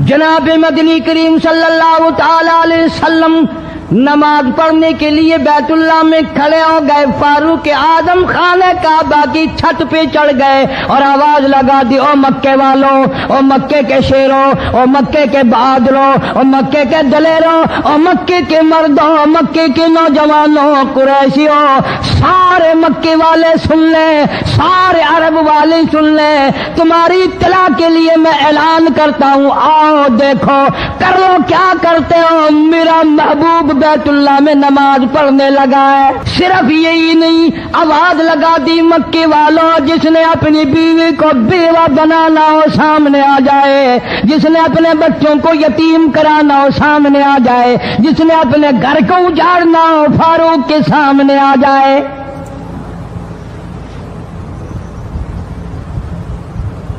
جناب مدنی کریم صلی اللہ تعالی علیہ وسلم نماز پڑھنے کے لیے بیت اللہ میں کھڑے ہو گئے. فاروق اعظم خانہ کعبہ کی چھت پہ چڑھ گئے اور آواز لگا دی, او مکے والوں, او مکے کے شیروں, او مکے کے بہادروں, او مکے کے دلیروں, او مکے کے مردوں, مکے کے نوجوانوں, قریشیوں, سارے مکے والے سن لیں, سارے عرب والے سن لیں, تمہاری اطلاع کے لیے میں اعلان کرتا ہوں, آؤ دیکھو کر لو کیا کرتے ہو, میرا محبوب بیت اللہ میں نماز پڑھنے لگا ہے. صرف یہی نہیں, آواز لگا دی مکے والوں, جس نے اپنی بیوی کو بیوہ بنانا ہو سامنے آ جائے, جس نے اپنے بچوں کو یتیم کرانا ہو سامنے آ جائے, جس نے اپنے گھر کو اجاڑنا ہو فاروق کے سامنے آ جائے.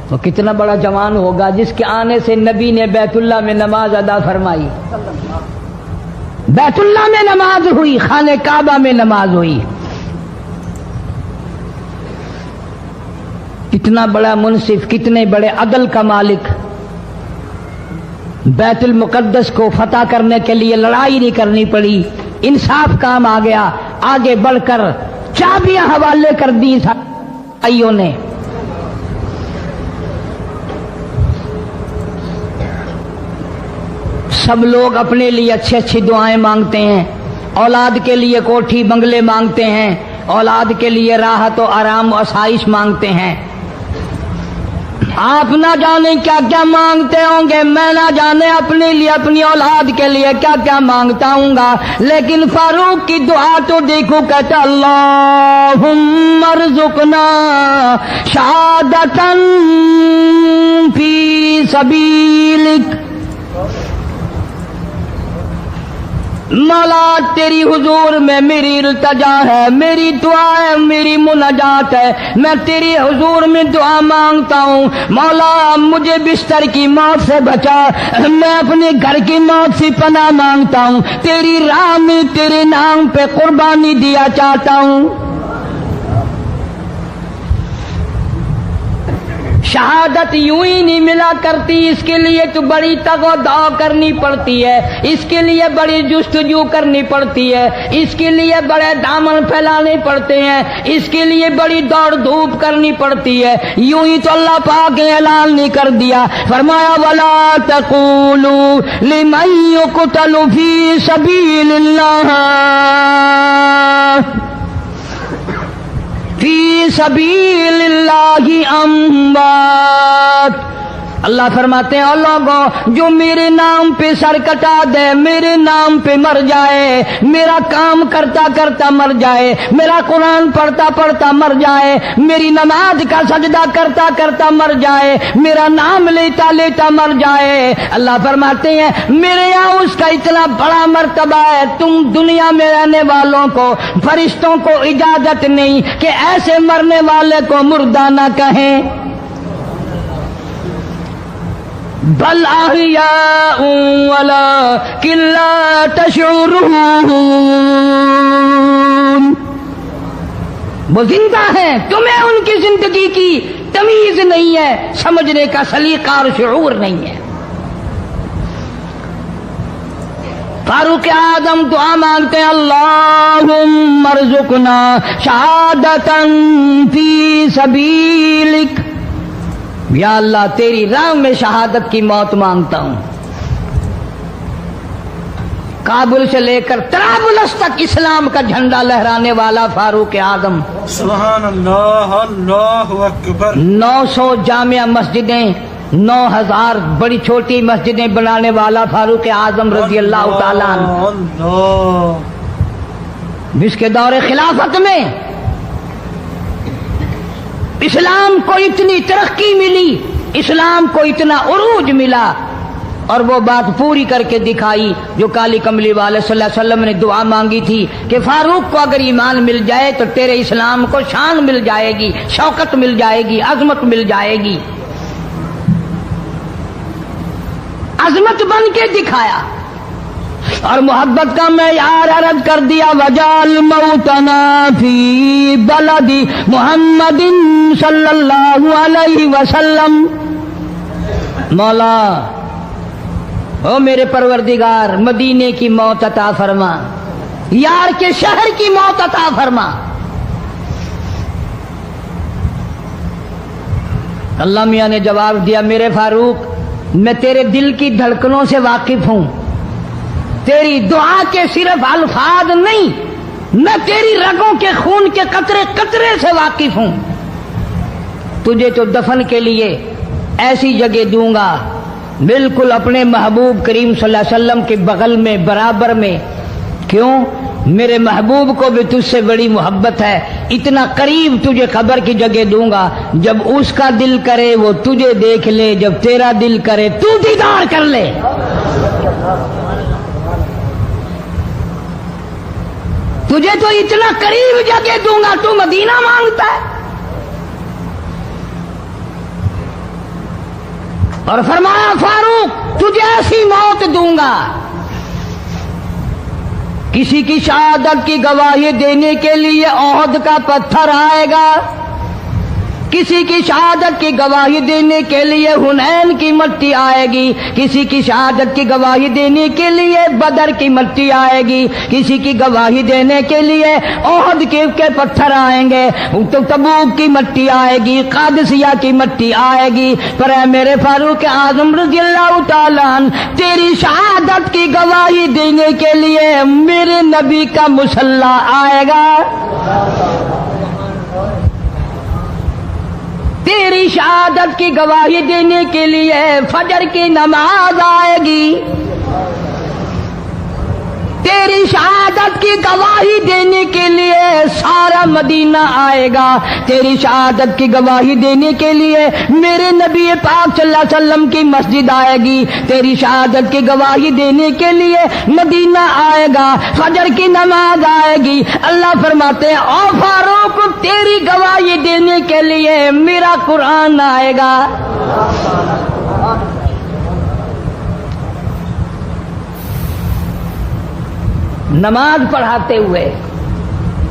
تو کتنا بڑا جوان ہوگا جس کے آنے سے نبی نے بیت اللہ میں نماز ادا فرمائی. بیت اللہ میں نماز ہوئی, خانہ کعبہ میں نماز ہوئی. کتنا بڑا منصف, کتنے بڑے عدل کا مالک. بیت المقدس کو فتح کرنے کے لیے لڑائی نہیں کرنی پڑی, انصاف کام آ گیا. آگے بڑھ کر چابیاں حوالے کر دی بھائیوں نے. سب لوگ اپنے لیے اچھی اچھی دعائیں مانگتے ہیں, اولاد کے لیے کوٹھی بنگلے مانگتے ہیں, اولاد کے لیے راحت و آرام و آسائش مانگتے ہیں. آپ نہ جانے کیا کیا مانگتے ہوں گے, میں نہ جانے اپنے لیے اپنی اولاد کے لیے کیا کیا مانگتا ہوں گا, لیکن فاروق کی دعا تو دیکھو, کہتا اللہم ارزقنا شہادتاً فی سبیلک. مولا تیری حضور میں میری التجا ہے, میری دعا ہے, میری مناجات ہے, میں تیری حضور میں دعا مانگتا ہوں. مولا مجھے بستر کی موت سے بچا, میں اپنے گھر کی موت سے پناہ مانگتا ہوں, تیری راہ میں تیرے نام پہ قربانی دیا چاہتا ہوں. شہادت یوں ہی نہیں ملا کرتی, اس کے لیے تو بڑی تگ و دو کرنی پڑتی ہے, اس کے لیے بڑی جستجو کرنی پڑتی ہے, اس کے لیے بڑے دامن پھیلانے پڑتے ہیں, اس کے لیے بڑی دوڑ دھوپ کرنی پڑتی ہے. یوں ہی تو اللہ پاک نے اعلان نہیں کر دیا, فرمایا ولا تقولوا لمن يقتل في سبيل الله فی سبیل اللہ اموات. اللہ فرماتے ہیں, اور لوگوں جو میرے نام پہ سر کٹا دے, میرے نام پہ مر جائے, میرا کام کرتا کرتا مر جائے, میرا قرآن پڑھتا پڑھتا مر جائے, میری نماز کا سجدہ کرتا کرتا مر جائے, میرا نام لیتا لیتا مر جائے, اللہ فرماتے ہیں میرے یہاں اس کا اتنا بڑا مرتبہ ہے, تم دنیا میں رہنے والوں کو, فرشتوں کو اجازت نہیں کہ ایسے مرنے والے کو مردہ نہ کہیں. بل احیاء ولکن لا تشعرون, وہ زندہ ہیں, تمہیں ان کی زندگی کی تمیز نہیں ہے, سمجھنے کا سلیقہ اور شعور نہیں ہے. فاروق اعظم دعا مانگتے ہیں, اللہم ارزقنا شہادتاً فی سبیلک, یا اللہ تیری راہ میں شہادت کی موت مانگتا ہوں. کابل سے لے کر طرابلس تک اسلام کا جھنڈا لہرانے والا فاروق اعظم, سبحان اللہ, اللہ اکبر. 900 جامع مسجدیں, 9000 بڑی چھوٹی مسجدیں بنانے والا فاروق اعظم رضی اللہ تعالیٰ عنہ, جس کے دور خلافت میں اسلام کو اتنی ترقی ملی, اسلام کو اتنا عروج ملا, اور وہ بات پوری کر کے دکھائی جو کالی کملی والے صلی اللہ علیہ وسلم نے دعا مانگی تھی کہ فاروق کو اگر ایمان مل جائے تو تیرے اسلام کو شان مل جائے گی, شوکت مل جائے گی, عظمت مل جائے گی. عظمت بن کے دکھایا اور محبت کا معیار عرض کر دیا, وجعل موتنا فی بلد محمد صلی اللہ علیہ وسلم. مولا او میرے پروردگار مدینے کی موت عطا فرما، یار کے شہر کی موت عطا فرما۔ اللہ میاں نے جواب دیا، میرے فاروق میں تیرے دل کی دھڑکنوں سے واقف ہوں، تیری دعا کے صرف الفاظ نہیں، میں تیری رگوں کے خون کے قطرے قطرے سے واقف ہوں۔ تجھے تو دفن کے لیے ایسی جگہ دوں گا بالکل اپنے محبوب کریم صلی اللہ علیہ وسلم کے بغل میں برابر میں۔ کیوں؟ میرے محبوب کو بھی تجھ سے بڑی محبت ہے، اتنا قریب تجھے قبر کی جگہ دوں گا، جب اس کا دل کرے وہ تجھے دیکھ لے، جب تیرا دل کرے تو دیدار کر لے۔ تجھے تو اتنا قریب جگہ دوں گا، تو مدینہ مانگتا ہے۔ اور فرمایا فاروق تجھے ایسی موت دوں گا، کسی کی شہادت کی گواہی دینے کے لیے احد کا پتھر آئے گا، کسی کی شہادت کی گواہی دینے کے لیے حنین کی مٹی آئے گی، کسی کی شہادت کی گواہی دینے کے لیے بدر کی مٹی آئے گی، کسی کی گواہی دینے کے لیے احد کے پتھر آئیں گے، تبوک کی مٹی آئے گی، قادسیہ کی مٹی آئے گی، پر اے میرے فاروق اعظم رضی اللہ تعالیٰ عنہ تیری شہادت کی گواہی دینے کے لیے میرے نبی کا مصلی آئے گا، تیری شہادت کی گواہی دینے کے لیے فجر کی نماز آئے گی، تیری شہادت کی گواہی دینے کے لیے سارا مدینہ آئے گا، تیری شہادت کی گواہی دینے کے لیے میرے نبی پاک صلی اللہ علیہ وسلم کی مسجد آئے گی، تیری شہادت کی گواہی دینے کے لیے مدینہ آئے گا، فجر کی نماز آئے گی۔ اللہ فرماتے ہیں او فاروق تیری گواہی دینے کے لیے میرا قرآن آئے گا۔ نماز پڑھاتے ہوئے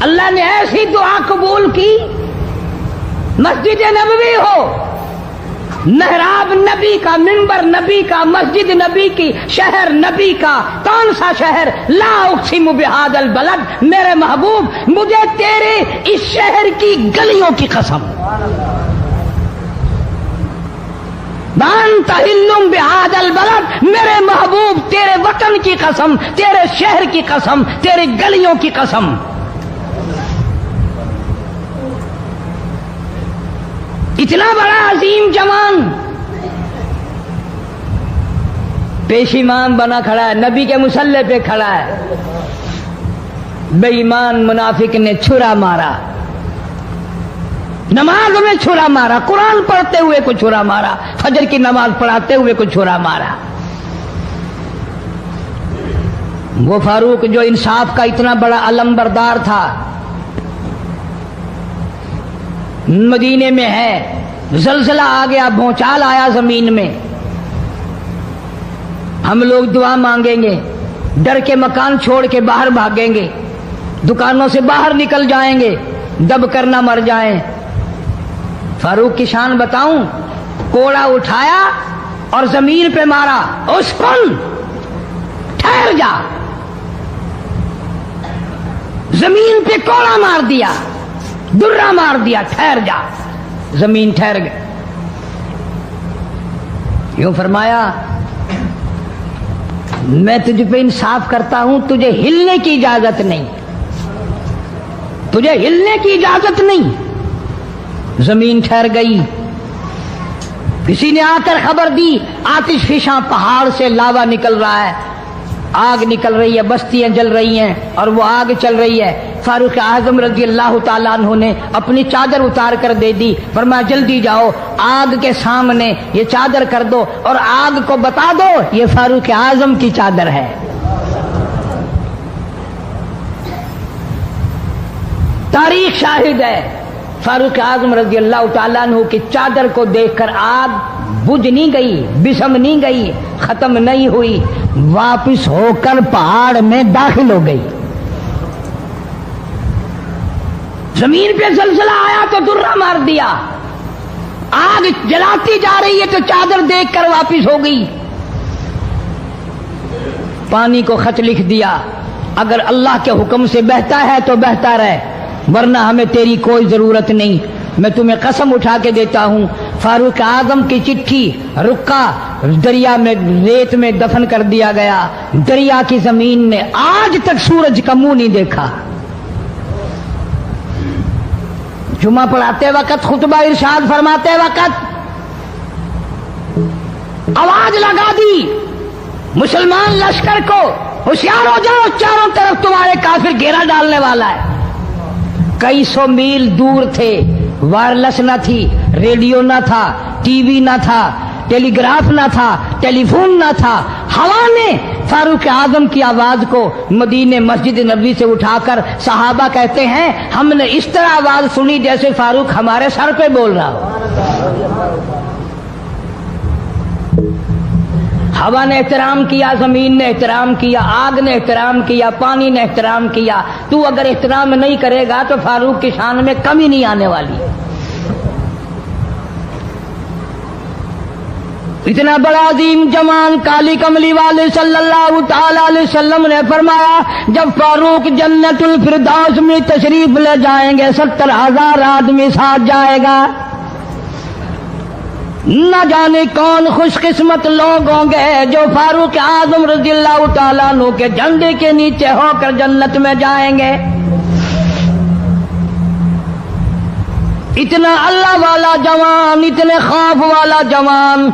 اللہ نے ایسی دعا قبول کی، مسجد نبوی ہو، محراب نبی کا، منبر نبی کا، مسجد نبی کی، شہر نبی کا، کون سا شہر؟ لا اقسم بہذا البلد، میرے محبوب مجھے تیرے اس شہر کی گلیوں کی قسم، وانت حل بہذا البلد، میرے محبوب تیرے وطن کی قسم، تیرے شہر کی قسم، تیرے گلیوں کی قسم۔ اتنا بڑا عظیم جوان پیشیمان بنا کھڑا ہے، نبی کے مصلی پہ کھڑا ہے، بے ایمان منافق نے چھرا مارا، نماز میں چھرا مارا، قرآن پڑھتے ہوئے کو چھرا مارا، فجر کی نماز پڑھاتے ہوئے کو چھرا مارا۔ وہ فاروق جو انصاف کا اتنا بڑا علم بردار تھا، مدینے میں ہے، زلزلہ آ گیا، بھونچال آیا زمین میں، ہم لوگ دعا مانگیں گے، ڈر کے مکان چھوڑ کے باہر بھاگیں گے، دکانوں سے باہر نکل جائیں گے، دب کر نہ مر جائیں۔ فاروق کی شان بتاؤں، کوڑا اٹھایا اور زمین پہ مارا، اسکن ٹھہر جا، زمین پہ کوڑا مار دیا، درہ مار دیا، ٹھہر جا، زمین ٹھہر گئی۔ یوں فرمایا میں تجھ پہ انصاف کرتا ہوں، تجھے ہلنے کی اجازت نہیں، تجھے ہلنے کی اجازت نہیں۔ زمین ٹھہر گئی۔ کسی نے آ کر خبر دی آتش فشاں پہاڑ سے لاوا نکل رہا ہے، آگ نکل رہی ہے، بستیاں جل رہی ہیں اور وہ آگ چل رہی ہے۔ فاروق اعظم رضی اللہ تعالیٰ عنہ نے اپنی چادر اتار کر دے دی، فرمایا جلدی جاؤ آگ کے سامنے یہ چادر کر دو اور آگ کو بتا دو یہ فاروق اعظم کی چادر ہے۔ تاریخ شاہد ہے، فاروق اعظم رضی اللہ تعالیٰ عنہ کی چادر کو دیکھ کر آگ بجھ نہیں گئی، بسم نہیں گئی، ختم نہیں ہوئی، واپس ہو کر پہاڑ میں داخل ہو گئی۔ زمین پہ زلزلہ آیا تو درہ مار دیا، آگ جلاتی جا رہی ہے تو چادر دیکھ کر واپس ہو گئی۔ پانی کو خط لکھ دیا، اگر اللہ کے حکم سے بہتا ہے تو بہتا رہے، ورنہ ہمیں تیری کوئی ضرورت نہیں۔ میں تمہیں قسم اٹھا کے دیتا ہوں، فاروق اعظم کی چٹھی رکا دریا میں ریت میں دفن کر دیا گیا، دریا کی زمین نے آج تک سورج کا منہ نہیں دیکھا۔ جمعہ پڑھاتے وقت، خطبہ ارشاد فرماتے وقت آواز لگا دی مسلمان لشکر کو، ہوشیار ہو جاؤ، چاروں طرف تمہارے کافر گھیرا ڈالنے والا ہے۔ کئی سو میل دور تھے، وائرلیس نہ تھی، ریڈیو نہ تھا، ٹی وی نہ تھا، ٹیلی گراف نہ تھا، ٹیلی فون نہ تھا۔ ہوا نے فاروق اعظم کی آواز کو مدینے مسجد نبوی سے اٹھا کر، صحابہ کہتے ہیں ہم نے اس طرح آواز سنی جیسے فاروق ہمارے سر پہ بول رہا ہو۔ ہوا نے احترام کیا، زمین نے احترام کیا، آگ نے احترام کیا، پانی نے احترام کیا۔ تو اگر احترام نہیں کرے گا تو فاروق کی شان میں کمی نہیں آنے والی۔ اتنا بڑا عظیم جوان کالی کملی والے صلی اللہ تعالی علیہ وسلم نے فرمایا، جب فاروق جنت الفردوس میں تشریف لے جائیں گے 70,000 آدمی ساتھ جائے گا۔ نہ جانے کون خوش قسمت لوگ ہوں گے جو فاروق اعظم رضی اللہ تعالیٰ عنہ کے جھنڈے کے نیچے ہو کر جنت میں جائیں گے۔ اتنا اللہ والا جوان، اتنے خوف والا جوان۔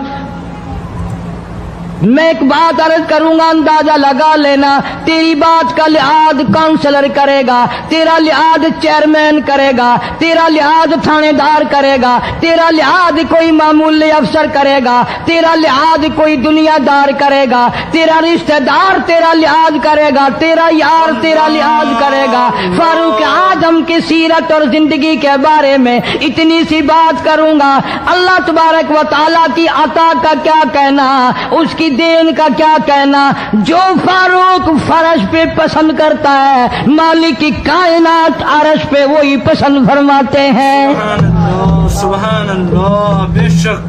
میں ایک بات عرض کروں گا، اندازہ لگا لینا، تیری بات کا لحاظ کونسلر کرے گا، تیرا لحاظ چیئرمین کرے گا، تیرا لحاظ تھانے دار کرے گا، تیرا لحاظ کوئی معمولی افسر کرے گا، تیرا لحاظ کوئی دنیا دار کرے گا، تیرا رشتہ دار تیرا لحاظ کرے گا، تیرا یار تیرا لحاظ کرے گا۔ فاروق اعظم کی سیرت اور زندگی کے بارے میں اتنی سی بات کروں گا، اللہ تبارک و تعالیٰ کی عطا کا کیا کہنا، اس کی دین کا کیا کہنا۔ جو فاروق فرش پہ پسند کرتا ہے، مالک کی کائنات عرش پہ وہی پسند فرماتے ہیں۔ سبحان اللہ، سبحان اللہ، بے شک۔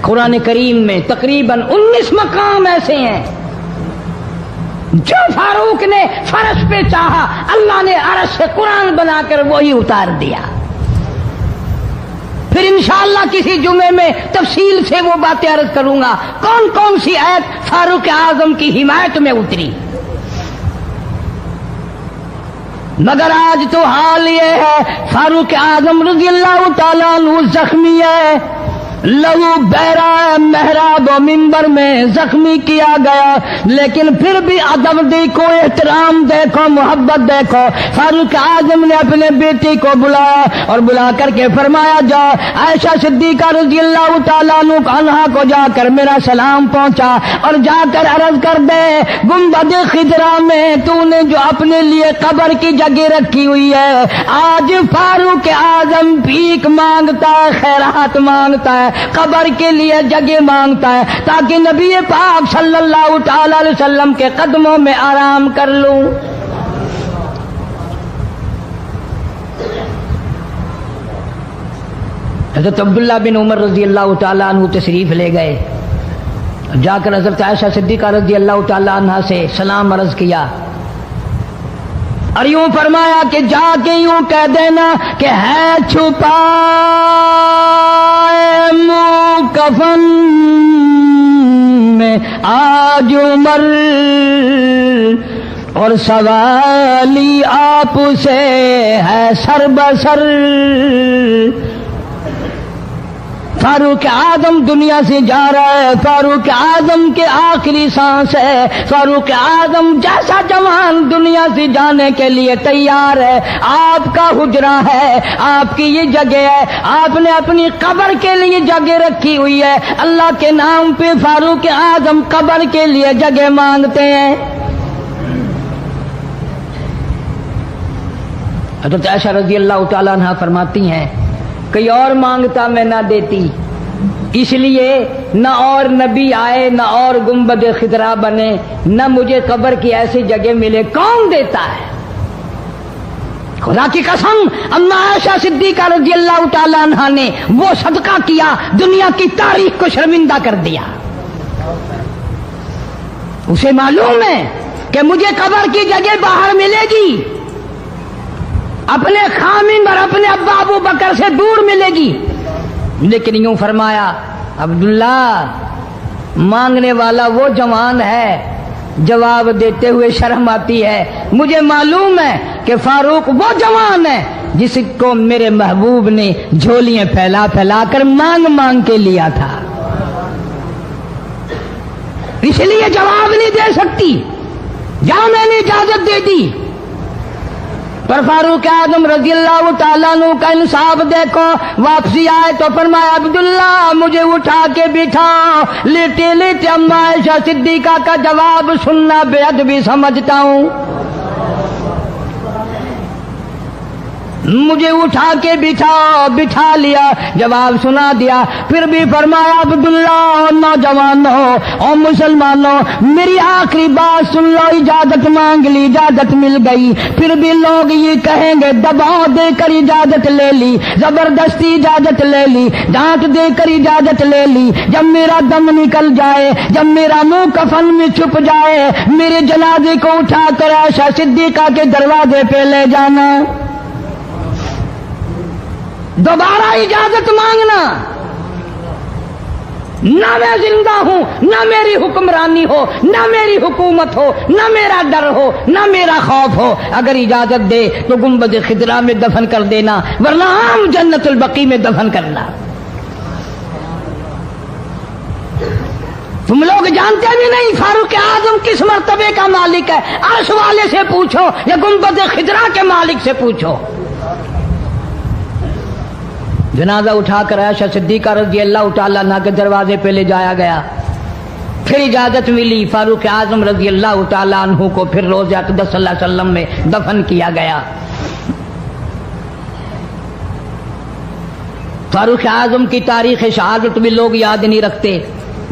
قرآن کریم میں تقریباً 19 مقام ایسے ہیں جو فاروق نے فرش پہ چاہا، اللہ نے عرش سے قرآن بنا کر وہی اتار دیا۔ پھر انشاءاللہ کسی جمعے میں تفصیل سے وہ باتیں عرض کروں گا، کون کون سی آیت فاروق اعظم کی حمایت میں اتری۔ مگر آج تو حال یہ ہے، فاروق اعظم رضی اللہ تعالیٰ عنہ زخمی ہے، لہو بہرا ہے، محراب و منبر میں زخمی کیا گیا، لیکن پھر بھی ادب دیکھو، احترام دیکھو، محبت دیکھو۔ فاروق اعظم نے اپنے بیٹی کو بلایا اور بلا کر کے فرمایا، جا عائشہ صدیقہ رضی اللہ تعالیٰ عنہا کو جا کر میرا سلام پہنچا اور جا کر عرض کر دے، گنبد خضرا میں تو نے جو اپنے لیے قبر کی جگہ رکھی ہوئی ہے، آج فاروق اعظم بھیک مانگتا ہے، خیرات مانگتا ہے، قبر کے لیے جگہ مانگتا ہے تاکہ نبی پاک صلی اللہ تعالی علیہ وسلم کے قدموں میں آرام کر لوں۔ حضرت عبداللہ بن عمر رضی اللہ تعالیٰ عنہ تشریف لے گئے، جا کر حضرت عائشہ صدیقہ رضی اللہ تعالیٰ عنہ سے سلام عرض کیا اور یوں فرمایا کہ جا کے یوں کہہ دینا کہ ہے چھپا منہ کفن میں آج عمر، اور سوالی آپ سے ہے سر بسر۔ فاروق اعظم دنیا سے جا رہا ہے، فاروق اعظم کے آخری سانس ہے، فاروق اعظم جیسا جوان دنیا سے جانے کے لیے تیار ہے۔ آپ کا حجرہ ہے، آپ کی یہ جگہ ہے، آپ نے اپنی قبر کے لیے جگہ رکھی ہوئی ہے، اللہ کے نام پہ فاروق اعظم قبر کے لیے جگہ مانگتے ہیں۔ حضرت عائشہ رضی اللہ تعالیٰ عنہ فرماتی ہیں، کوئی اور مانگتا میں نہ دیتی، اس لیے نہ اور نبی آئے، نہ اور گنبد خضرا بنے، نہ مجھے قبر کی ایسی جگہ ملے، کون دیتا ہے؟ خدا کی قسم، اما عائشہ صدیقہ رضی اللہ تعالیٰ عنہ نے وہ صدقہ کیا، دنیا کی تاریخ کو شرمندہ کر دیا۔ اسے معلوم ہے کہ مجھے قبر کی جگہ باہر ملے گی، اپنے خامن اور اپنے ابا ابو بکر سے دور ملے گی، لیکن یوں فرمایا عبداللہ مانگنے والا وہ جوان ہے، جواب دیتے ہوئے شرم آتی ہے، مجھے معلوم ہے کہ فاروق وہ جوان ہے جس کو میرے محبوب نے جھولیاں پھیلا پھیلا کر مانگ مانگ کے لیا تھا، اس لیے جواب نہیں دے سکتی، جہاں میں نے اجازت دے دی۔ پر فاروق اعظم رضی اللہ تعالیٰ عنہ کا انصاف دیکھو، واپسی آئے تو فرمایا عبداللہ مجھے اٹھا کے بٹھاؤ، لیٹے لیٹے اما عائشہ صدیقہ کا جواب سننا بے ادبی سمجھتا ہوں، مجھے اٹھا کے بٹھا لیا، جواب سنا دیا، پھر بھی فرمایا عبداللہ نوجوانوں اور مسلمانوں میری آخری بات سن لو، اجازت مانگ لی، اجازت مل گئی، پھر بھی لوگ یہ کہیں گے دباؤ دے کر اجازت لے لی، زبردستی اجازت لے لی، ڈانٹ دے کر اجازت لے لی، جب میرا دم نکل جائے، جب میرا منہ کفن میں چھپ جائے، میرے جنازے کو اٹھا کر عائشہ صدیقہ کے دروازے پہ لے جانا، دوبارہ اجازت مانگنا، نہ میں زندہ ہوں، نہ میری حکمرانی ہو، نہ میری حکومت ہو، نہ میرا ڈر ہو، نہ میرا خوف ہو، اگر اجازت دے تو گنبد خضرا میں دفن کر دینا، ورنہ عام جنت البقیع میں دفن کرنا۔ تم لوگ جانتے بھی نہیں فاروق اعظم کس مرتبے کا مالک ہے، عرش والے سے پوچھو یا گنبد خضرا کے مالک سے پوچھو۔ جنازہ اٹھا کر عائشہ صدیقہ رضی اللہ تعالیٰ عنہ کے دروازے پہ لے جایا گیا، پھر اجازت ملی، فاروق اعظم رضی اللہ تعالیٰ عنہ کو پھر روضہ اقدس صلی اللہ علیہ وسلم میں دفن کیا گیا۔ فاروق اعظم کی تاریخ شہادت بھی لوگ یاد نہیں رکھتے،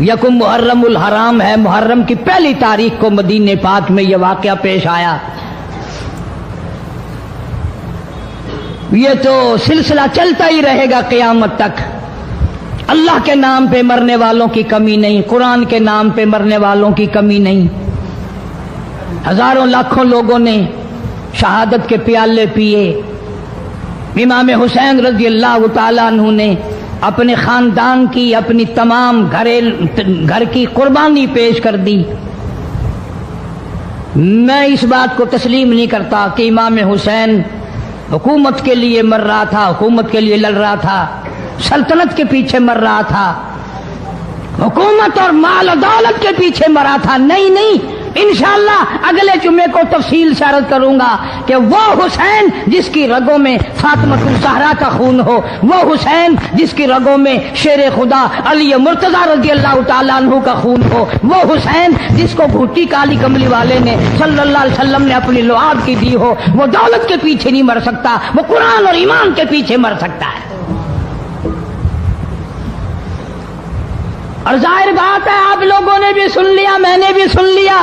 یکم محرم الحرام ہے، محرم کی پہلی تاریخ کو مدینہ پاک میں یہ واقعہ پیش آیا۔ یہ تو سلسلہ چلتا ہی رہے گا قیامت تک، اللہ کے نام پہ مرنے والوں کی کمی نہیں، قرآن کے نام پہ مرنے والوں کی کمی نہیں، ہزاروں لاکھوں لوگوں نے شہادت کے پیالے پیے، امام حسین رضی اللہ تعالیٰ عنہ نے اپنے خاندان کی، اپنی تمام گھر کی قربانی پیش کر دی۔ میں اس بات کو تسلیم نہیں کرتا کہ امام حسین حکومت کے لیے مر رہا تھا، حکومت کے لیے لڑ رہا تھا، سلطنت کے پیچھے مر رہا تھا، حکومت اور مال و دولت کے پیچھے مرا تھا، نہیں، انشاءاللہ اگلے جمعے کو تفصیل سے عرض کروں گا کہ وہ حسین جس کی رگوں میں فاطمہ الزہرا کا خون ہو، وہ حسین جس کی رگوں میں شیر خدا علی مرتضیٰ رضی اللہ تعالیٰ عنہ کا خون ہو، وہ حسین جس کو بھوٹی کالی کملی والے نے صلی اللہ علیہ وسلم نے اپنی لعاب کی دی ہو، وہ دولت کے پیچھے نہیں مر سکتا، وہ قرآن اور ایمان کے پیچھے مر سکتا ہے۔ اور ظاہر بات ہے آپ لوگوں نے بھی سن لیا، میں نے بھی سن لیا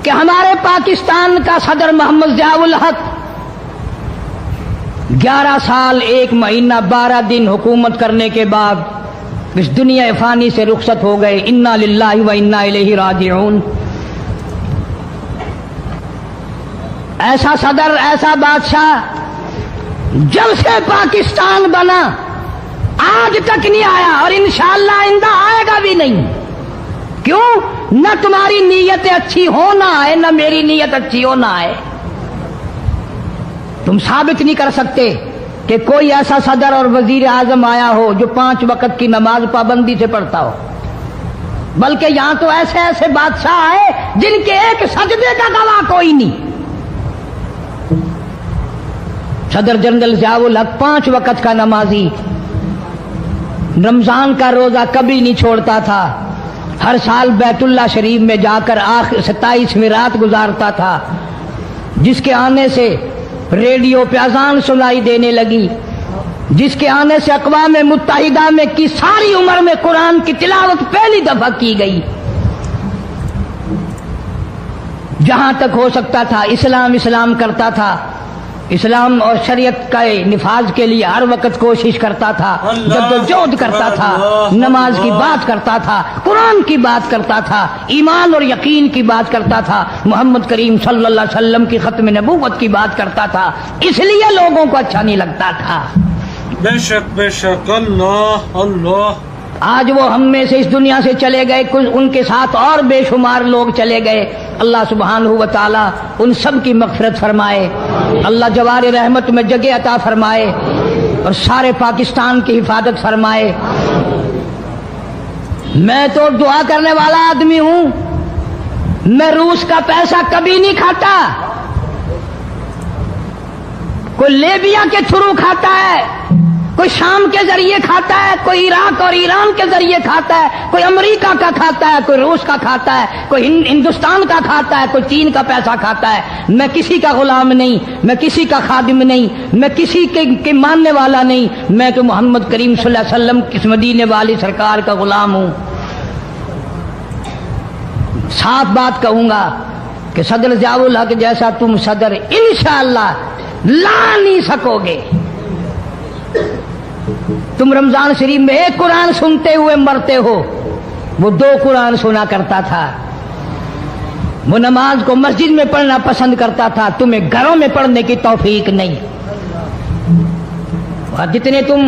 کہ ہمارے پاکستان کا صدر محمد ضیاء الحق 11 سال 1 مہینہ 12 دن حکومت کرنے کے بعد اس دنیا فانی سے رخصت ہو گئے، انا للہ و انا الیہ راجعون۔ ایسا صدر، ایسا بادشاہ جب سے پاکستان بنا آج تک نہیں آیا، اور انشاءاللہ آئندہ آئے گا بھی نہیں۔ کیوں؟ نہ تمہاری نیت اچھی ہو نہ آئے، نہ میری نیت اچھی ہو نہ آئے۔ تم ثابت نہیں کر سکتے کہ کوئی ایسا صدر اور وزیر اعظم آیا ہو جو 5 وقت کی نماز پابندی سے پڑھتا ہو، بلکہ یہاں تو ایسے ایسے بادشاہ آئے جن کے ایک سجدے کا گواہ کوئی نہیں۔ صدر جنرل ضیاء الحق 5 وقت کا نمازی، رمضان کا روزہ کبھی نہیں چھوڑتا تھا، ہر سال بیت اللہ شریف میں جا کر 27ویں رات گزارتا تھا، جس کے آنے سے ریڈیو پہ اذان سنائی دینے لگی، جس کے آنے سے اقوام متحدہ میں کی ساری عمر میں قرآن کی تلاوت پہلی دفعہ کی گئی۔ جہاں تک ہو سکتا تھا اسلام کرتا تھا، اسلام اور شریعت کا نفاذ کے لیے ہر وقت کوشش کرتا تھا، جدوجہد کرتا تھا، نماز کی بات کرتا تھا، قرآن کی بات کرتا تھا، ایمان اور یقین کی بات کرتا تھا، محمد کریم صلی اللہ علیہ وسلم کی ختم نبوت کی بات کرتا تھا، اس لیے لوگوں کو اچھا نہیں لگتا تھا۔ بے شک اللہ اللہ۔ آج وہ ہم میں سے اس دنیا سے چلے گئے، کچھ ان کے ساتھ اور بے شمار لوگ چلے گئے، اللہ سبحانہ و تعالی ان سب کی مغفرت فرمائے، اللہ جوار رحمت میں جگہ عطا فرمائے اور سارے پاکستان کی حفاظت فرمائے۔ میں تو دعا کرنے والا آدمی ہوں، میں روس کا پیسہ کبھی نہیں کھاتا، کوئی لیبیا کے تھرو کھاتا ہے، کوئی شام کے ذریعے کھاتا ہے، کوئی عراق اور ایران کے ذریعے کھاتا ہے، کوئی امریکہ کا کھاتا ہے، کوئی روس کا کھاتا ہے، کوئی ہندوستان کا کھاتا ہے، کوئی چین کا پیسہ کھاتا ہے۔ میں کسی کا غلام نہیں، میں کسی کا خادم نہیں، میں کسی کے ماننے والا نہیں، میں تو محمد کریم صلی اللہ علیہ وسلم کس مدینے والی سرکار کا غلام ہوں۔ صاف بات کہوں گا کہ صدر ضیاء الحق جیسا تم صدر انشاءاللہ لا نہیں سکو گے۔ تم رمضان شریف میں ایک قرآن سنتے ہوئے مرتے ہو، وہ 2 قرآن سنا کرتا تھا، وہ نماز کو مسجد میں پڑھنا پسند کرتا تھا، تمہیں گھروں میں پڑھنے کی توفیق نہیں۔ اور جتنے تم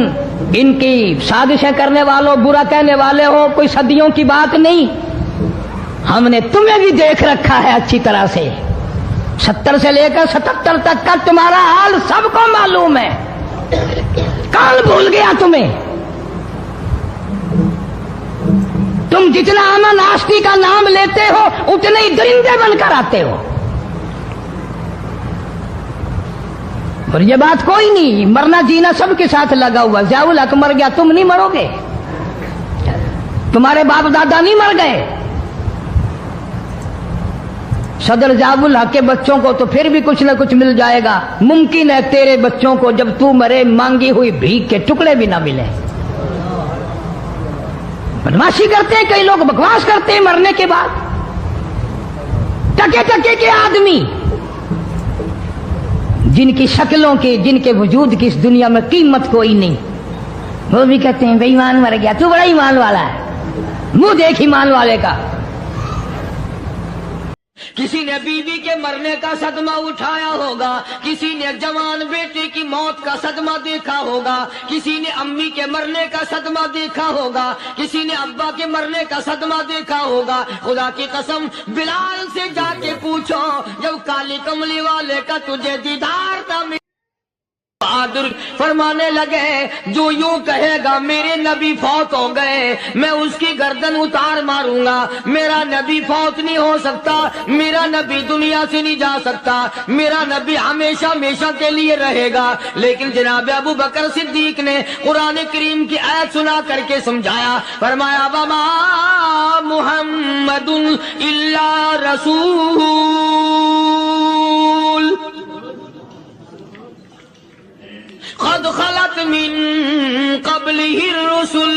ان کی سازشیں کرنے والوں، برا کہنے والے ہو، کوئی صدیوں کی بات نہیں، ہم نے تمہیں بھی دیکھ رکھا ہے اچھی طرح سے، 70 سے لے کر 77 تک کا تمہارا حال سب کو معلوم ہے، کون بھول گیا تمہیں؟ تم جتنا امن آشتی کا نام لیتے ہو اتنے ہی درندے بن کر آتے ہو، اور یہ بات کوئی نہیں، مرنا جینا سب کے ساتھ لگا ہوا۔ ضیاء الحق مر گیا، تم نہیں مرو گے، تمہارے باپ دادا نہیں مر گئے۔ صدر ضیاء الحق کے بچوں کو تو پھر بھی کچھ نہ کچھ مل جائے گا، ممکن ہے تیرے بچوں کو جب تو مرے مانگی ہوئی بھیک کے ٹکڑے بھی نہ ملے۔ بدماشی کرتے ہیں کئی لوگ، بکواس کرتے ہیں مرنے کے بعد، ٹکے ٹکے کے آدمی جن کی شکلوں کی، جن کے وجود کی اس دنیا میں قیمت کوئی نہیں، وہ بھی کہتے ہیں بے ایمان مر گیا، تو بڑا ایمان والا ہے، منہ دیکھ ایمان والے کا۔ کسی نے بیوی کے مرنے کا صدمہ اٹھایا ہوگا، کسی نے جوان بیٹے کی موت کا صدمہ دیکھا ہوگا، کسی نے امی کے مرنے کا صدمہ دیکھا ہوگا، کسی نے ابا کے مرنے کا صدمہ دیکھا ہوگا۔ خدا کی قسم بلال سے جا کے پوچھو، جب کالی کملی والے کا تجھے دیدار تھا، بہادر فرمانے لگے جو یوں کہے گا میرے نبی فوت ہو گئے میں اس کی گردن اتار ماروں گا، میرا نبی فوت نہیں ہو سکتا، میرا نبی دنیا سے نہیں جا سکتا، میرا نبی ہمیشہ ہمیشہ کے لیے رہے گا۔ لیکن جناب ابو بکر صدیق نے قرآن کریم کی آیت سنا کر کے سمجھایا، فرمایا وما محمد الا رسول قد خلت من قبلہ الرسل۔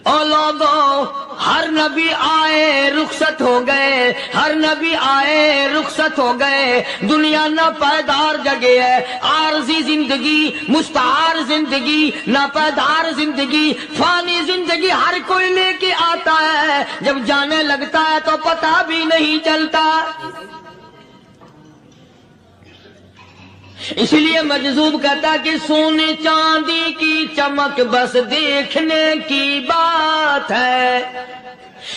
اور لوگوں، ہر نبی آئے رخصت ہو گئے، ہر نبی آئے رخصت ہو گئے۔ دنیا ناپائیدار جگہ ہے، عارضی زندگی، مستعار زندگی، ناپائیدار زندگی، فانی زندگی ہر کوئی لے کے آتا ہے، جب جانے لگتا ہے تو پتہ بھی نہیں چلتا۔ اس لیے مجذوب کہتا کہ سونے چاندی کی چمک بس دیکھنے کی بات ہے،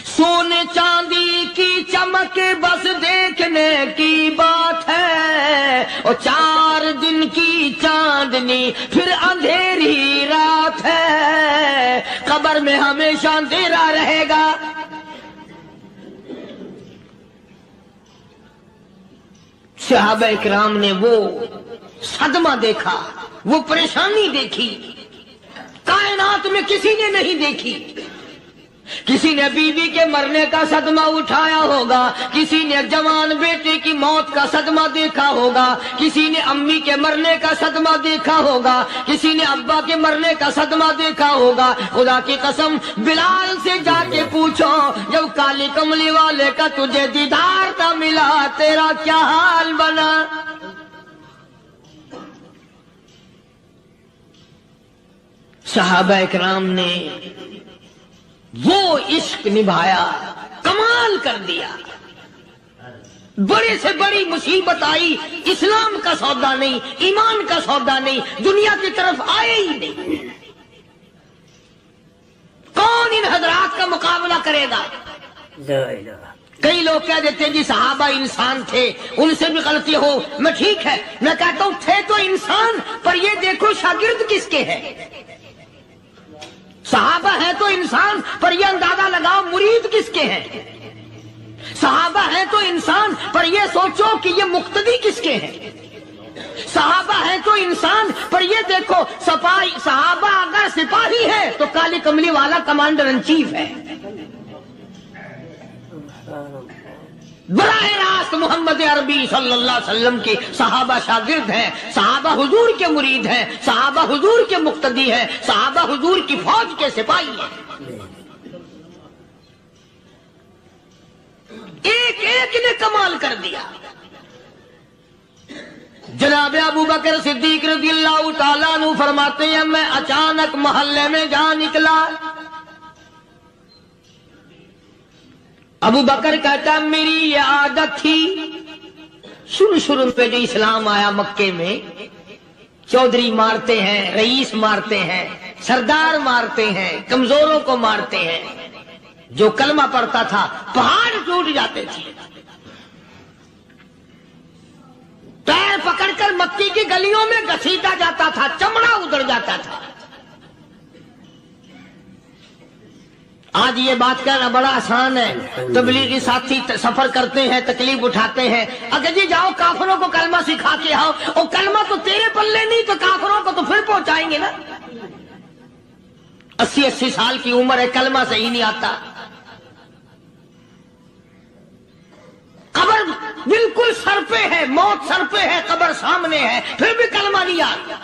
سونے چاندی کی چمک بس دیکھنے کی بات ہے، اور 4 دن کی چاندنی پھر اندھیری رات ہے، قبر میں ہمیشہ اندھیرا رہے گا۔ صحابہ اکرام نے وہ صدمہ دیکھا، وہ پریشانی دیکھی، کائنات میں کسی نے نہیں دیکھی۔ کسی نے بیوی کے مرنے کا صدمہ اٹھایا ہوگا، کسی نے جوان بیٹے کی موت کا صدمہ دیکھا ہوگا، کسی نے امی کے مرنے کا صدمہ دیکھا ہوگا، کسی نے ابا کے مرنے کا صدمہ دیکھا ہوگا۔ خدا کی قسم بلال سے جا کے پوچھو، جب کالی کملی والے کا تجھے دیدار تھا ملا، تیرا کیا حال بنا؟ صحابہ اکرام نے وہ عشق نبھایا، کمال کر دیا. بڑے سے بڑی مصیبت آئی، اسلام کا سودا نہیں، ایمان کا سودا نہیں، دنیا کی طرف آئے ہی نہیں. کون ان حضرات کا مقابلہ کرے گا؟ کئی لوگ کہہ دیتے ہیں جی صحابہ انسان تھے، ان سے بھی غلطی ہو. میں ٹھیک ہے، میں کہتا ہوں تھے تو انسان، پر یہ دیکھو شاگرد کس کے ہیں. صحابہ ہیں تو انسان، پر یہ اندازہ لگاؤ مرید کس کے ہیں. صحابہ ہیں تو انسان، پر یہ سوچو کہ یہ مقتدی کس کے ہیں. صحابہ ہیں تو انسان، پر یہ دیکھو صحابہ اگر سپاہی ہے تو کالی کملی والا کمانڈر ان چیف ہے. براہ راست محمد عربی صلی اللہ علیہ وسلم کے صحابہ شاگرد ہیں، صحابہ حضور کے مرید ہیں، صحابہ حضور کے مقتدی ہیں، صحابہ حضور کی فوج کے سپاہی ہیں. ایک ایک نے کمال کر دیا. جناب ابو بکر صدیق رضی اللہ تعالیٰ عنہ فرماتے ہیں میں اچانک محلے میں جا نکلا. ابو بکر کہتا میری یہ عادت تھی، شروع پہ جو اسلام آیا مکے میں، چودھری مارتے ہیں، رئیس مارتے ہیں، سردار مارتے ہیں، کمزوروں کو مارتے ہیں. جو کلمہ پڑھتا تھا پہاڑ ٹوٹ جاتے تھے. پیر پکڑ کر مکی کی گلیوں میں گھسیٹا جاتا تھا، چمڑا ادھڑ جاتا تھا. آج یہ بات کہنا بڑا آسان ہے. تبلیغی ساتھی سفر کرتے ہیں، تکلیف اٹھاتے ہیں، اگر جی جاؤ کافروں کو کلمہ سکھا کے آؤ. اور کلمہ تو تیرے پلے نہیں تو کافروں کو تو پھر پہنچائیں گے نا. 80 سال کی عمر ہے، کلمہ صحیح نہیں آتا. قبر بالکل سر پہ ہے، موت سر پہ ہے، قبر سامنے ہے، پھر بھی کلمہ نہیں آتا.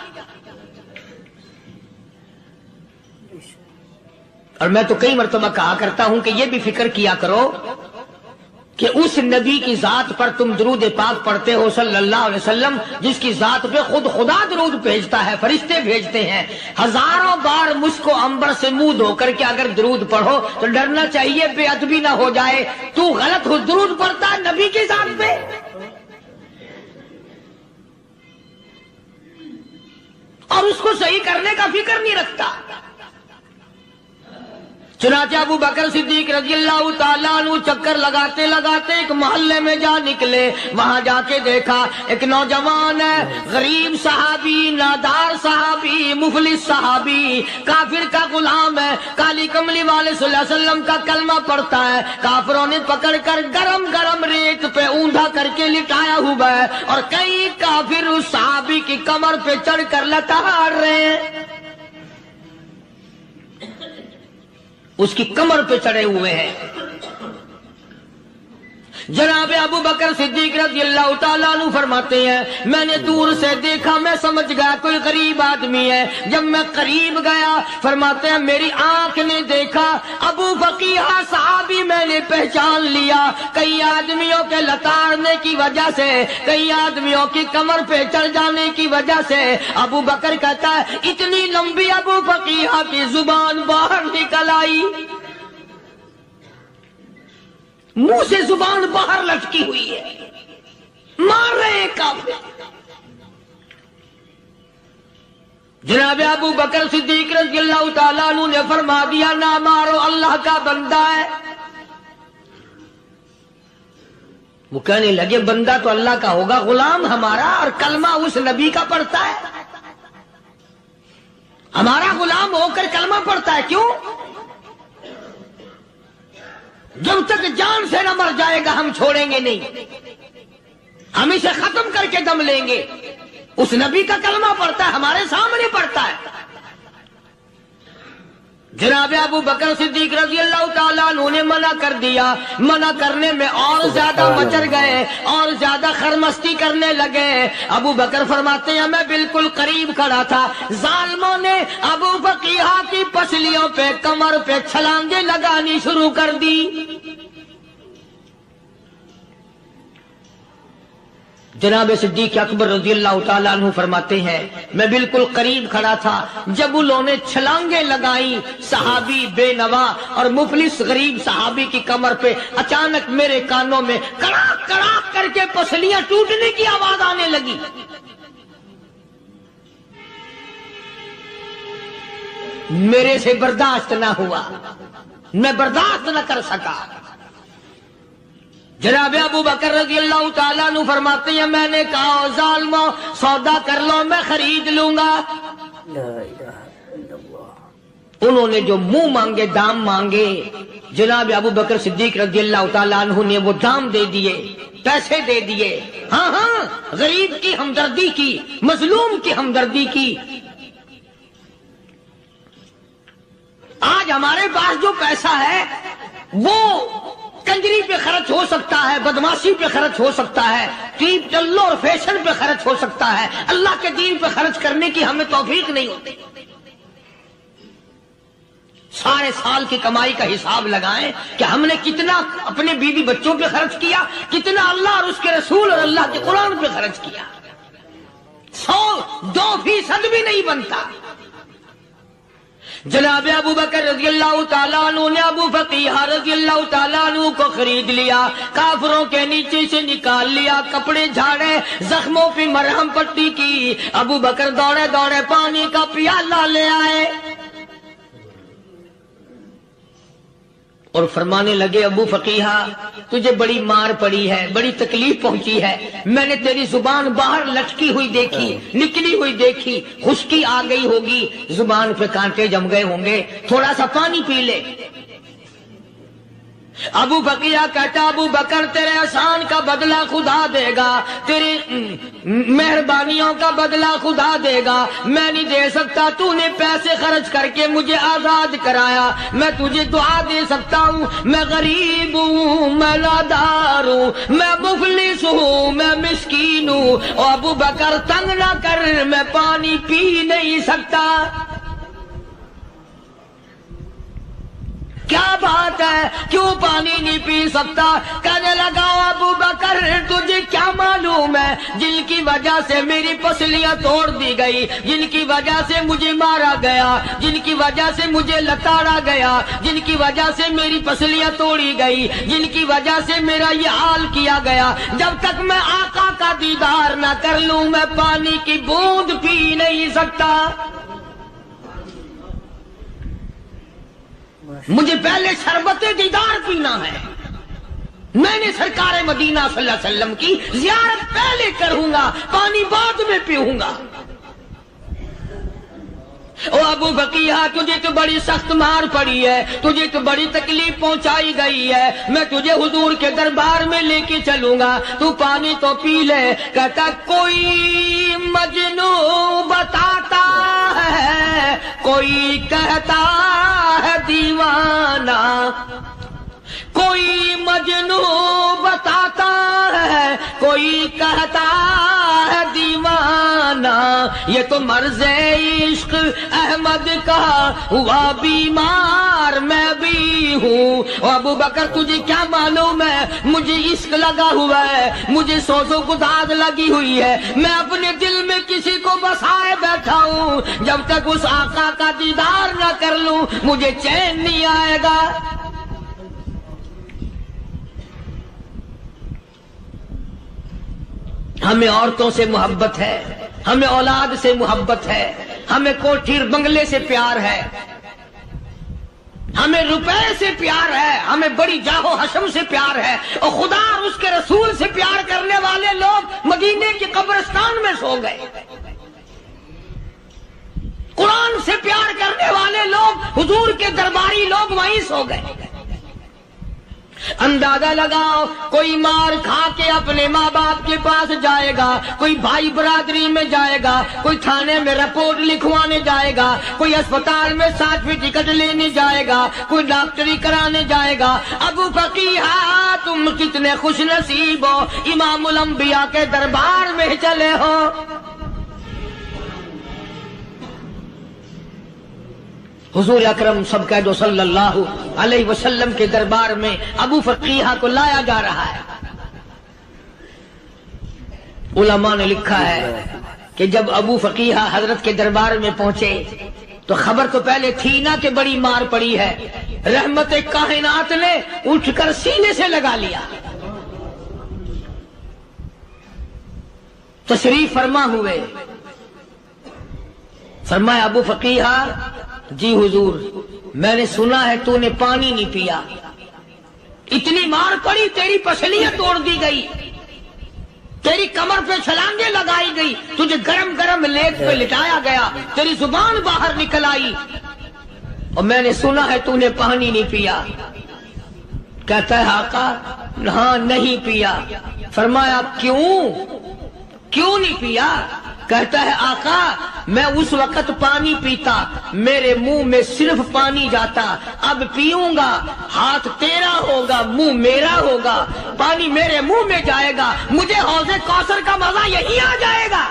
اور میں تو کئی مرتبہ کہا کرتا ہوں کہ یہ بھی فکر کیا کرو کہ اس نبی کی ذات پر تم درود پاک پڑھتے ہو صلی اللہ علیہ وسلم، جس کی ذات پہ خود خدا درود بھیجتا ہے، فرشتے بھیجتے ہیں. ہزاروں بار مجھ کو عنبر سے منہ دھو کر کے اگر درود پڑھو تو ڈرنا چاہیے بے ادبی نہ ہو جائے. تو غلط ہو درود پڑھتا ہے نبی کی ذات پہ. اور اس کو صحیح کرنے کا فکر نہیں رکھتا. چنانچہ ابو بکر صدیق رضی اللہ تعالیٰ عنہ چکر لگاتے لگاتے ایک محلے میں جا نکلے. وہاں جا کے دیکھا ایک نوجوان ہے، غریب صحابی، نادار صحابی، مفلس صحابی، کافر کا غلام ہے، کالی کملی والے صلی اللہ علیہ وسلم کا کلمہ پڑھتا ہے. کافروں نے پکڑ کر گرم گرم ریت پہ اوندا کر کے لٹایا ہوا ہے، اور کئی کافر اس صحابی کی کمر پہ چڑھ کر لتاڑ رہے ہیں. اس کی کمر پہ چڑھے ہوئے ہیں. جناب ابو بکر صدیق رضی اللہ تعالیٰ عنہ فرماتے ہیں میں نے دور سے دیکھا، میں سمجھ گیا کوئی غریب آدمی ہے. جب میں قریب گیا فرماتے ہیں میری آنکھ نے دیکھا ابو فقیہ صحابی، میں نے پہچان لیا. کئی آدمیوں کے لتاڑنے کی وجہ سے، کئی آدمیوں کی کمر پہ چڑھ جانے کی وجہ سے ابو بکر کہتا ہے اتنی لمبی ابو فقیہ کی زبان باہر نکل آئی، منہ سے زبان باہر لٹکی ہوئی ہے، مار رہے ہیں کافر. جناب ابو بکر صدیق رضی اللہ تعالیٰ عنہ نے فرما دیا نہ مارو، اللہ کا بندہ ہے. وہ کہنے لگے بندہ تو اللہ کا ہوگا، غلام ہمارا، اور کلمہ اس نبی کا پڑھتا ہے. ہمارا غلام ہو کر کلمہ پڑھتا ہے، کیوں؟ جب تک جان سے نہ مر جائے گا ہم چھوڑیں گے نہیں، ہم اسے ختم کر کے دم لیں گے. اس نبی کا کلمہ پڑھتا ہے، ہمارے سامنے پڑھتا ہے. جناب ابو بکر صدیق رضی اللہ تعالیٰ عنہ نے منع کر دیا. منع کرنے میں اور زیادہ مچر گئے، اور زیادہ خرمستی کرنے لگے. ابو بکر فرماتے ہیں میں بالکل قریب کھڑا تھا، ظالموں نے ابو فقیہ کی پسلیوں پہ، کمر پہ چھلانگیں لگانی شروع کر دی. جناب صدیق اکبر رضی اللہ تعالیٰ عنہ فرماتے ہیں میں بالکل قریب کھڑا تھا جب انہوں نے چھلانگیں لگائیں صحابی بے نوا اور مفلس غریب صحابی کی کمر پہ، اچانک میرے کانوں میں کڑاک کڑاک کر کے پسلیاں ٹوٹنے کی آواز آنے لگی۔ میرے سے برداشت نہ ہوا، میں برداشت نہ کر سکا۔ جناب ابو بکر رضی اللہ تعالیٰ عنہ فرماتے ہیں میں نے کہا ظالمو سودا کر لو میں خرید لوں گا۔ انہوں نے جو منہ مانگے دام مانگے، جناب ابو بکر صدیق رضی اللہ تعالیٰ عنہ نے وہ دام دے دیے، پیسے دے دیے۔ ہاں غریب کی ہمدردی کی، مظلوم کی ہمدردی کی۔ آج ہمارے پاس جو پیسہ ہے وہ کنجری پہ خرچ ہو سکتا ہے، بدماشی پہ خرچ ہو سکتا ہے، ٹیپ چلو اور فیشن پہ خرچ ہو سکتا ہے، اللہ کے دین پہ خرچ کرنے کی ہمیں توفیق نہیں ہوتی۔ سارے سال کی کمائی کا حساب لگائیں کہ ہم نے کتنا اپنے بیوی بچوں پہ خرچ کیا، کتنا اللہ اور اس کے رسول اور اللہ کے قرآن پہ خرچ کیا۔ 100-2% بھی نہیں بنتا۔ جناب ابو بکر رضی اللہ تعالیٰ عنہ نے ابو فقیہ رضی اللہ تعالیٰ عنہ کو خرید لیا، کافروں کے نیچے سے نکال لیا، کپڑے جھاڑے، زخموں پہ مرہم پٹی کی۔ ابو بکر دوڑے دوڑے پانی کا پیالہ لے آئے اور فرمانے لگے ابو فقیہ تجھے بڑی مار پڑی ہے، بڑی تکلیف پہنچی ہے، میں نے تیری زبان باہر لٹکی ہوئی دیکھی، نکلی ہوئی دیکھی، خشکی آ گئی ہوگی، زبان پہ کانٹے جم گئے ہوں گے، تھوڑا سا پانی پی لے۔ ابو فقیہ کہتا ابو بکر تیرے احسان کا بدلہ خدا دے گا، تیری مہربانیوں کا بدلہ خدا دے گا، میں نہیں دے سکتا، تو نے پیسے خرچ کر کے مجھے آزاد کرایا، میں تجھے دعا دے سکتا ہوں، میں غریب ہوں، میں نادار ہوں، میں مفلس ہوں، میں مسکین ہوں، اور ابو بکر تنگ نہ کر، میں پانی پی نہیں سکتا۔ کیا بات ہے، کیوں پانی نہیں پی سکتا؟ کہنے لگا ابو بکر تجھے کیا معلوم ہے جن کی وجہ سے میری پسلیاں توڑ دی گئی، جن کی وجہ سے مجھے مارا گیا، جن کی وجہ سے مجھے لتاڑا گیا، جن کی وجہ سے میری پسلیاں توڑی گئی، جن کی وجہ سے میرا یہ حال کیا گیا، جب تک میں آقا کا دیدار نہ کر لوں میں پانی کی بوند پی نہیں سکتا۔ مجھے پہلے شربت دیدار پینا ہے، میں نے سرکار مدینہ صلی اللہ علیہ وسلم کی زیارت پہلے کروں گا، پانی بعد میں پیوں گا۔ او ابو فقیہ تجھے تو بڑی سخت مار پڑی ہے، تجھے تو بڑی تکلیف پہنچائی گئی ہے، میں تجھے حضور کے دربار میں لے کے چلوں گا، تو پانی تو پی لے۔ کہتا کوئی مجنون بتاتا ہے، کوئی کہتا ہے دیوانہ، کوئی مجنون بتاتا ہے، کوئی کہتا ہے دیوانہ، یہ تو مرض عشق احمد کا ہوا بیمار میں بھی ہوں۔ ابو بکر تجھے کیا معلوم ہے مجھے عشق لگا ہوا ہے، مجھے سوز و گداز لگی ہوئی ہے، میں اپنے دل میں کسی کو بسائے بیٹھا ہوں، جب تک اس آقا کا دیدار نہ کر لوں مجھے چین نہیں آئے گا۔ ہمیں عورتوں سے محبت ہے، ہمیں اولاد سے محبت ہے، ہمیں کوٹھی بنگلے سے پیار ہے، ہمیں روپے سے پیار ہے، ہمیں بڑی جاہ و حشم سے پیار ہے، اور خدا اور اس کے رسول سے پیار کرنے والے لوگ مدینے کے قبرستان میں سو گئے، قرآن سے پیار کرنے والے لوگ حضور کے درباری لوگ وہیں سو گئے۔ اندازہ لگاؤ کوئی مار کھا کے اپنے ماں باپ کے پاس جائے گا، کوئی بھائی برادری میں جائے گا، کوئی تھانے میں رپورٹ لکھوانے جائے گا، کوئی اسپتال میں سرٹیفکیٹ لینے جائے گا، کوئی ڈاکٹری کرانے جائے گا۔ ابو فقیہ تم کتنے خوش نصیب ہو، امام الانبیاء کے دربار میں چلے ہو۔ حضور اکرم سب کہہ دو صلی اللہ علیہ وسلم کے دربار میں ابو فقیہ کو لایا جا رہا ہے۔ علماء نے لکھا ہے کہ جب ابو فقیہ حضرت کے دربار میں پہنچے تو خبر تو پہلے تھی نا کہ بڑی مار پڑی ہے، رحمت کائنات نے اٹھ کر سینے سے لگا لیا، تشریف فرما ہوئے، فرمایا ابو فقیہ جی حضور میں نے سنا ہے تو نے پانی نہیں پیا، اتنی مار پڑی تیری پسلیاں توڑ دی گئی، تیری کمر پہ چھلانگیں لگائی گئی، تجھے گرم گرم لیٹ پہ لٹایا گیا، تیری زبان باہر نکل آئی، اور میں نے سنا ہے تو نے پانی نہیں پیا۔ کہتا ہے آقا ہاں نہیں پیا۔ فرمایا کیوں نہیں پیا؟ کہتا ہے آقا میں اس وقت پانی پیتا میرے منہ میں صرف پانی جاتا، اب پیوں گا ہاتھ تیرا ہوگا منہ میرا ہوگا، پانی میرے منہ میں جائے گا، مجھے حوض کوثر کا مزہ یہی آ جائے گا،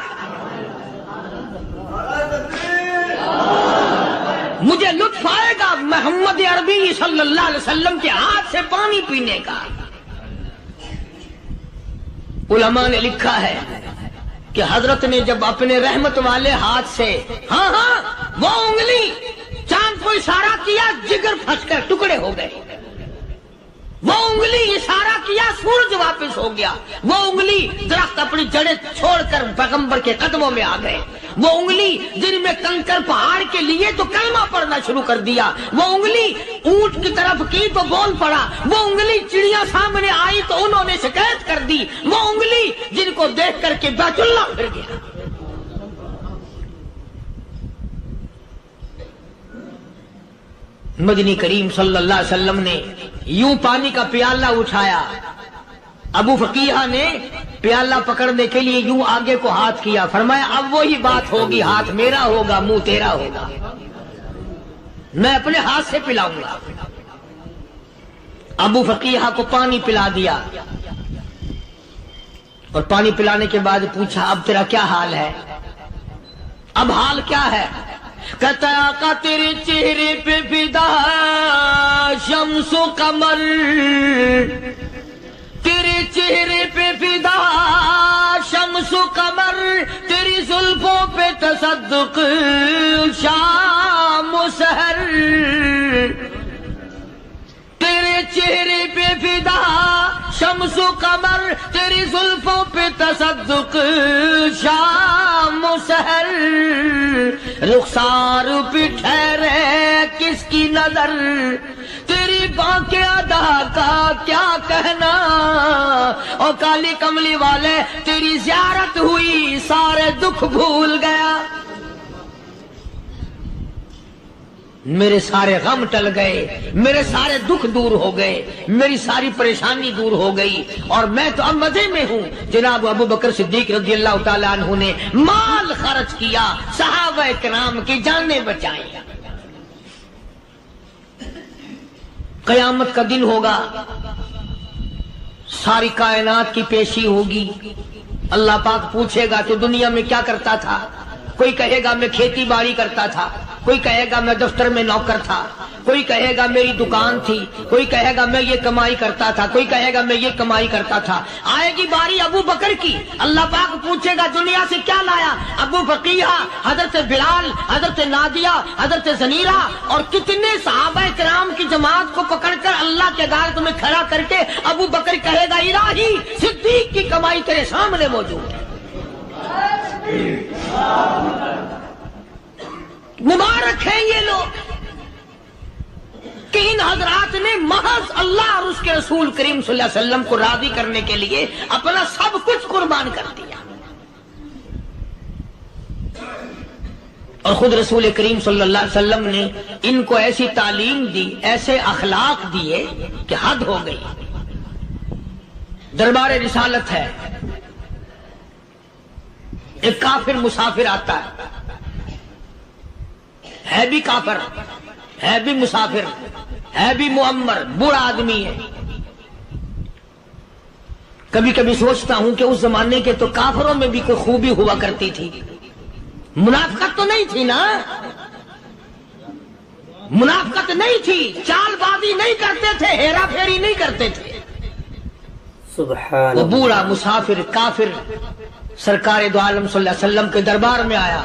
مجھے لطف آئے گا محمد عربی صلی اللہ علیہ وسلم کے ہاتھ سے پانی پینے کا۔ علماء نے لکھا ہے کہ حضرت نے جب اپنے رحمت والے ہاتھ سے ہاں وہ انگلی چاند کو اشارہ کیا، جگر پھنس کر ٹکڑے ہو گئے، وہ انگلی اشارہ کیا سورج واپس ہو گیا، وہ انگلی درخت اپنی جڑیں چھوڑ کر پیغمبر کے قدموں میں آ گئے، وہ انگلی جن میں کنکر پہاڑ کے لیے تو کلمہ پڑھنا شروع کر دیا، وہ انگلی اونٹ کی طرف کی تو بول پڑا، وہ انگلی چڑیا سامنے آئی تو انہوں نے شکایت کر دی، وہ انگلی جن کو دیکھ کر کے بیت اللہ پھر گیا۔ مدنی کریم صلی اللہ علیہ وسلم نے یوں پانی کا پیالہ اٹھایا، ابو فقیہ نے پیالہ پکڑنے کے لیے یوں آگے کو ہاتھ کیا، فرمایا اب وہی بات ہوگی، ہاتھ میرا ہوگا منہ تیرا ہوگا، میں اپنے ہاتھ سے پلاؤں گا۔ ابو فقیہ کو پانی پلا دیا، اور پانی پلانے کے بعد پوچھا اب تیرا کیا حال ہے؟ اب حال کیا ہے؟ کہتا ہے آقا تیرے چہرے پہ فدا شمس و قمر، تیرے چہرے پہ فدا شمس و قمر، تیری زلفوں پہ تصدق شام و سحر، تیرے چہرے پہ فدا شمس و قمر، تیری زلفوں پہ تصدق شام و سحر، رخسار پہ ٹھہرے کس کی نظر، تیری بانکے ادا کا کیا کہنا، اور کالی کملی والے تیری زیارت ہوئی سارے دکھ بھول گیا، میرے سارے غم ٹل گئے، میرے سارے دکھ دور ہو گئے، میری ساری پریشانی دور ہو گئی، اور میں تو اب مزے میں ہوں۔ جناب ابو بکر صدیق رضی اللہ تعالیٰ عنہ نے مال خرچ کیا، صحابہ کرام کی جانیں بچائیں۔ قیامت کا دن ہوگا، ساری کائنات کی پیشی ہوگی، اللہ پاک پوچھے گا تو دنیا میں کیا کرتا تھا؟ کوئی کہے گا میں کھیتی باڑی کرتا تھا، کوئی کہے گا میں دفتر میں نوکر تھا، کوئی کہے گا میری دکان تھی، کوئی کہے گا میں یہ کمائی کرتا تھا، کوئی کہے گا میں یہ کمائی کرتا تھا۔ آئے گی باری ابو بکر کی، اللہ پاک پوچھے گا دنیا سے کیا لایا؟ ابو فقیہ، حضرت بلال، حضرت نادیہ، حضرت زنیرہ اور کتنے صحابہ کرام کی جماعت کو پکڑ کر اللہ کے عدالت میں کھڑا کر کے ابو بکر کہے گا الہی صدیق کی کمائی تیرے سامنے موجود ہے۔ مبارک ہیں یہ لوگ کہ ان حضرات نے محض اللہ اور اس کے رسول کریم صلی اللہ علیہ وسلم کو راضی کرنے کے لیے اپنا سب کچھ قربان کر دیا، اور خود رسول کریم صلی اللہ علیہ وسلم نے ان کو ایسی تعلیم دی، ایسے اخلاق دیے کہ حد ہو گئی۔ دربار رسالت ہے، ایک کافر مسافر آتا ہے بھی کافر، ہے بھی مسافر، ہے بھی معمر، بوڑھا آدمی ہے۔ کبھی کبھی سوچتا ہوں کہ اس زمانے کے تو کافروں میں بھی کوئی خوبی ہوا کرتی تھی، منافقت تو نہیں تھی نا، منافقت نہیں تھی، چال بازی نہیں کرتے تھے، ہیرا پھیری نہیں کرتے تھے۔ سبحان وہ بوڑھا مسافر کافر سرکار دو عالم صلی اللہ علیہ وسلم کے دربار میں آیا،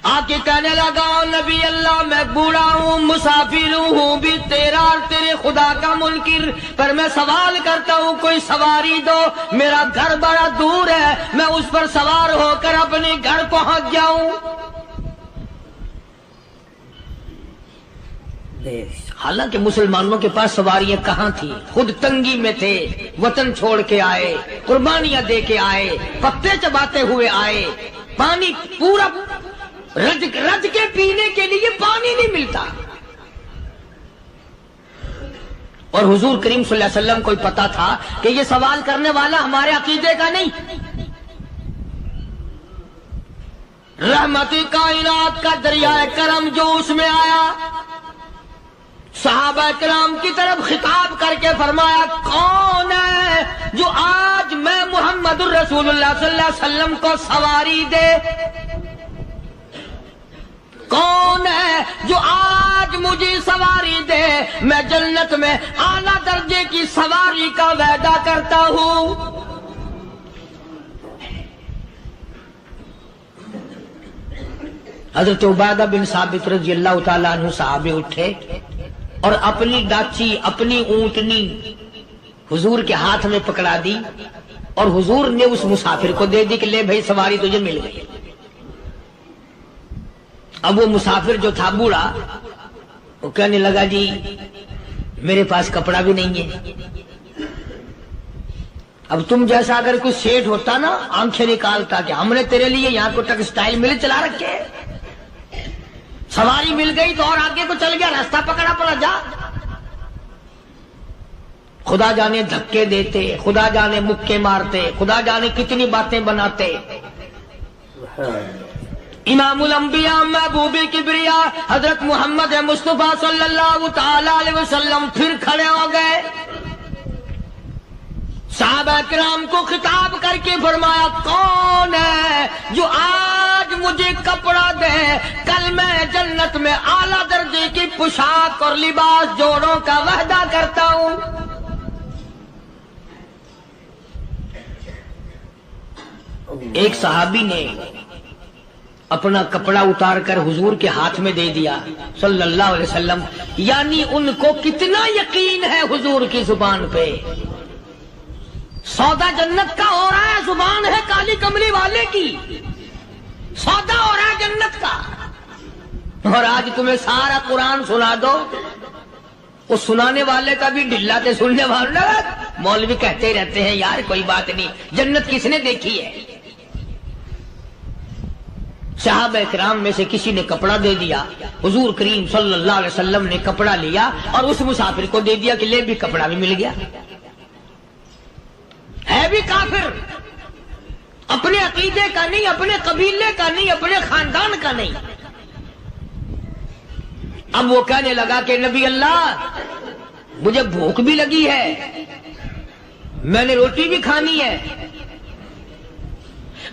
آ کے کہنے لگا نبی اللہ میں بوڑھا ہوں، مسافر ہوں بھی تیرا اور تیرے خدا کا منکر، پر میں سوال کرتا ہوں کوئی سواری دو، میرا گھر بڑا دور ہے، میں اس پر سوار ہو کر اپنے گھر پہنچ جاؤں۔ حالانکہ مسلمانوں کے پاس سواریاں کہاں تھی، خود تنگی میں تھے، وطن چھوڑ کے آئے، قربانیاں دے کے آئے، پتے چباتے ہوئے آئے، پانی پورا رج کے پینے کے لیے پانی نہیں ملتا، اور حضور کریم صلی اللہ علیہ وسلم کو پتا تھا کہ یہ سوال کرنے والا ہمارے عقیدے کا نہیں، رحمت کائنات کا دریائے کرم جو اس میں آیا، صحابہ کرام کی طرف خطاب کر کے فرمایا کون ہے جو آج میں محمد الرسول اللہ صلی اللہ علیہ وسلم کو سواری دے، کون ہے جو آج مجھے سواری دے، میں جنت میں اعلیٰ درجے کی سواری کا وعدہ کرتا ہوں۔ حضرت عبادہ بن ثابت رضی اللہ تعالیٰ عنہ صحابے اٹھے اور اپنی ڈاچی، اپنی اونٹنی حضور کے ہاتھ میں پکڑا دی، اور حضور نے اس مسافر کو دے دی کہ لے بھائی سواری تجھے مل گئی۔ اب وہ مسافر جو تھا بوڑھا، وہ کہنے لگا جی میرے پاس کپڑا بھی نہیں ہے، اب تم جیسا اگر کوئی سیٹ ہوتا نا آنکھیں نکالتا کہ ہم نے تیرے لیے یہاں کو ٹیکسٹائل مل چلا رکھے، سواری مل گئی تو اور آگے کو چل گیا، راستہ پکڑا پڑا جا۔ خدا جانے دھکے دیتے، خدا جانے مکے مارتے، خدا جانے کتنی باتیں بناتے۔ امام الانبیاء محبوب کبریا حضرت محمد مصطفیٰ صلی اللہ تعالی علیہ وسلم پھر کھڑے ہو گئے، صحابہ کرام کو خطاب کر کے فرمایا کون ہے جو آج مجھے کپڑا دے، کل میں جنت میں اعلیٰ درجے کی پوشاک اور لباس جوڑوں کا وعدہ کرتا ہوں۔ ایک صحابی نے اپنا کپڑا اتار کر حضور کے ہاتھ میں دے دیا صلی اللہ علیہ وسلم، یعنی ان کو کتنا یقین ہے حضور کی زبان پہ، سودا جنت کا ہو رہا ہے، زبان ہے کالی کملی والے کی، سودا ہو رہا ہے جنت کا۔ اور آج تمہیں سارا قرآن سنا دو، اس سنانے والے کا بھی ڈھلا تے سننے والا، مولوی کہتے رہتے ہیں یار کوئی بات نہیں، جنت کس نے دیکھی ہے؟ صحابہ کرام میں سے کسی نے کپڑا دے دیا، حضور کریم صلی اللہ علیہ وسلم نے کپڑا لیا اور اس مسافر کو دے دیا کہ لے بھی کپڑا بھی مل گیا۔ ہے بھی کافر، اپنے عقیدے کا نہیں، اپنے قبیلے کا نہیں، اپنے خاندان کا نہیں۔ اب وہ کہنے لگا کہ نبی اللہ مجھے بھوک بھی لگی ہے، میں نے روٹی بھی کھانی ہے۔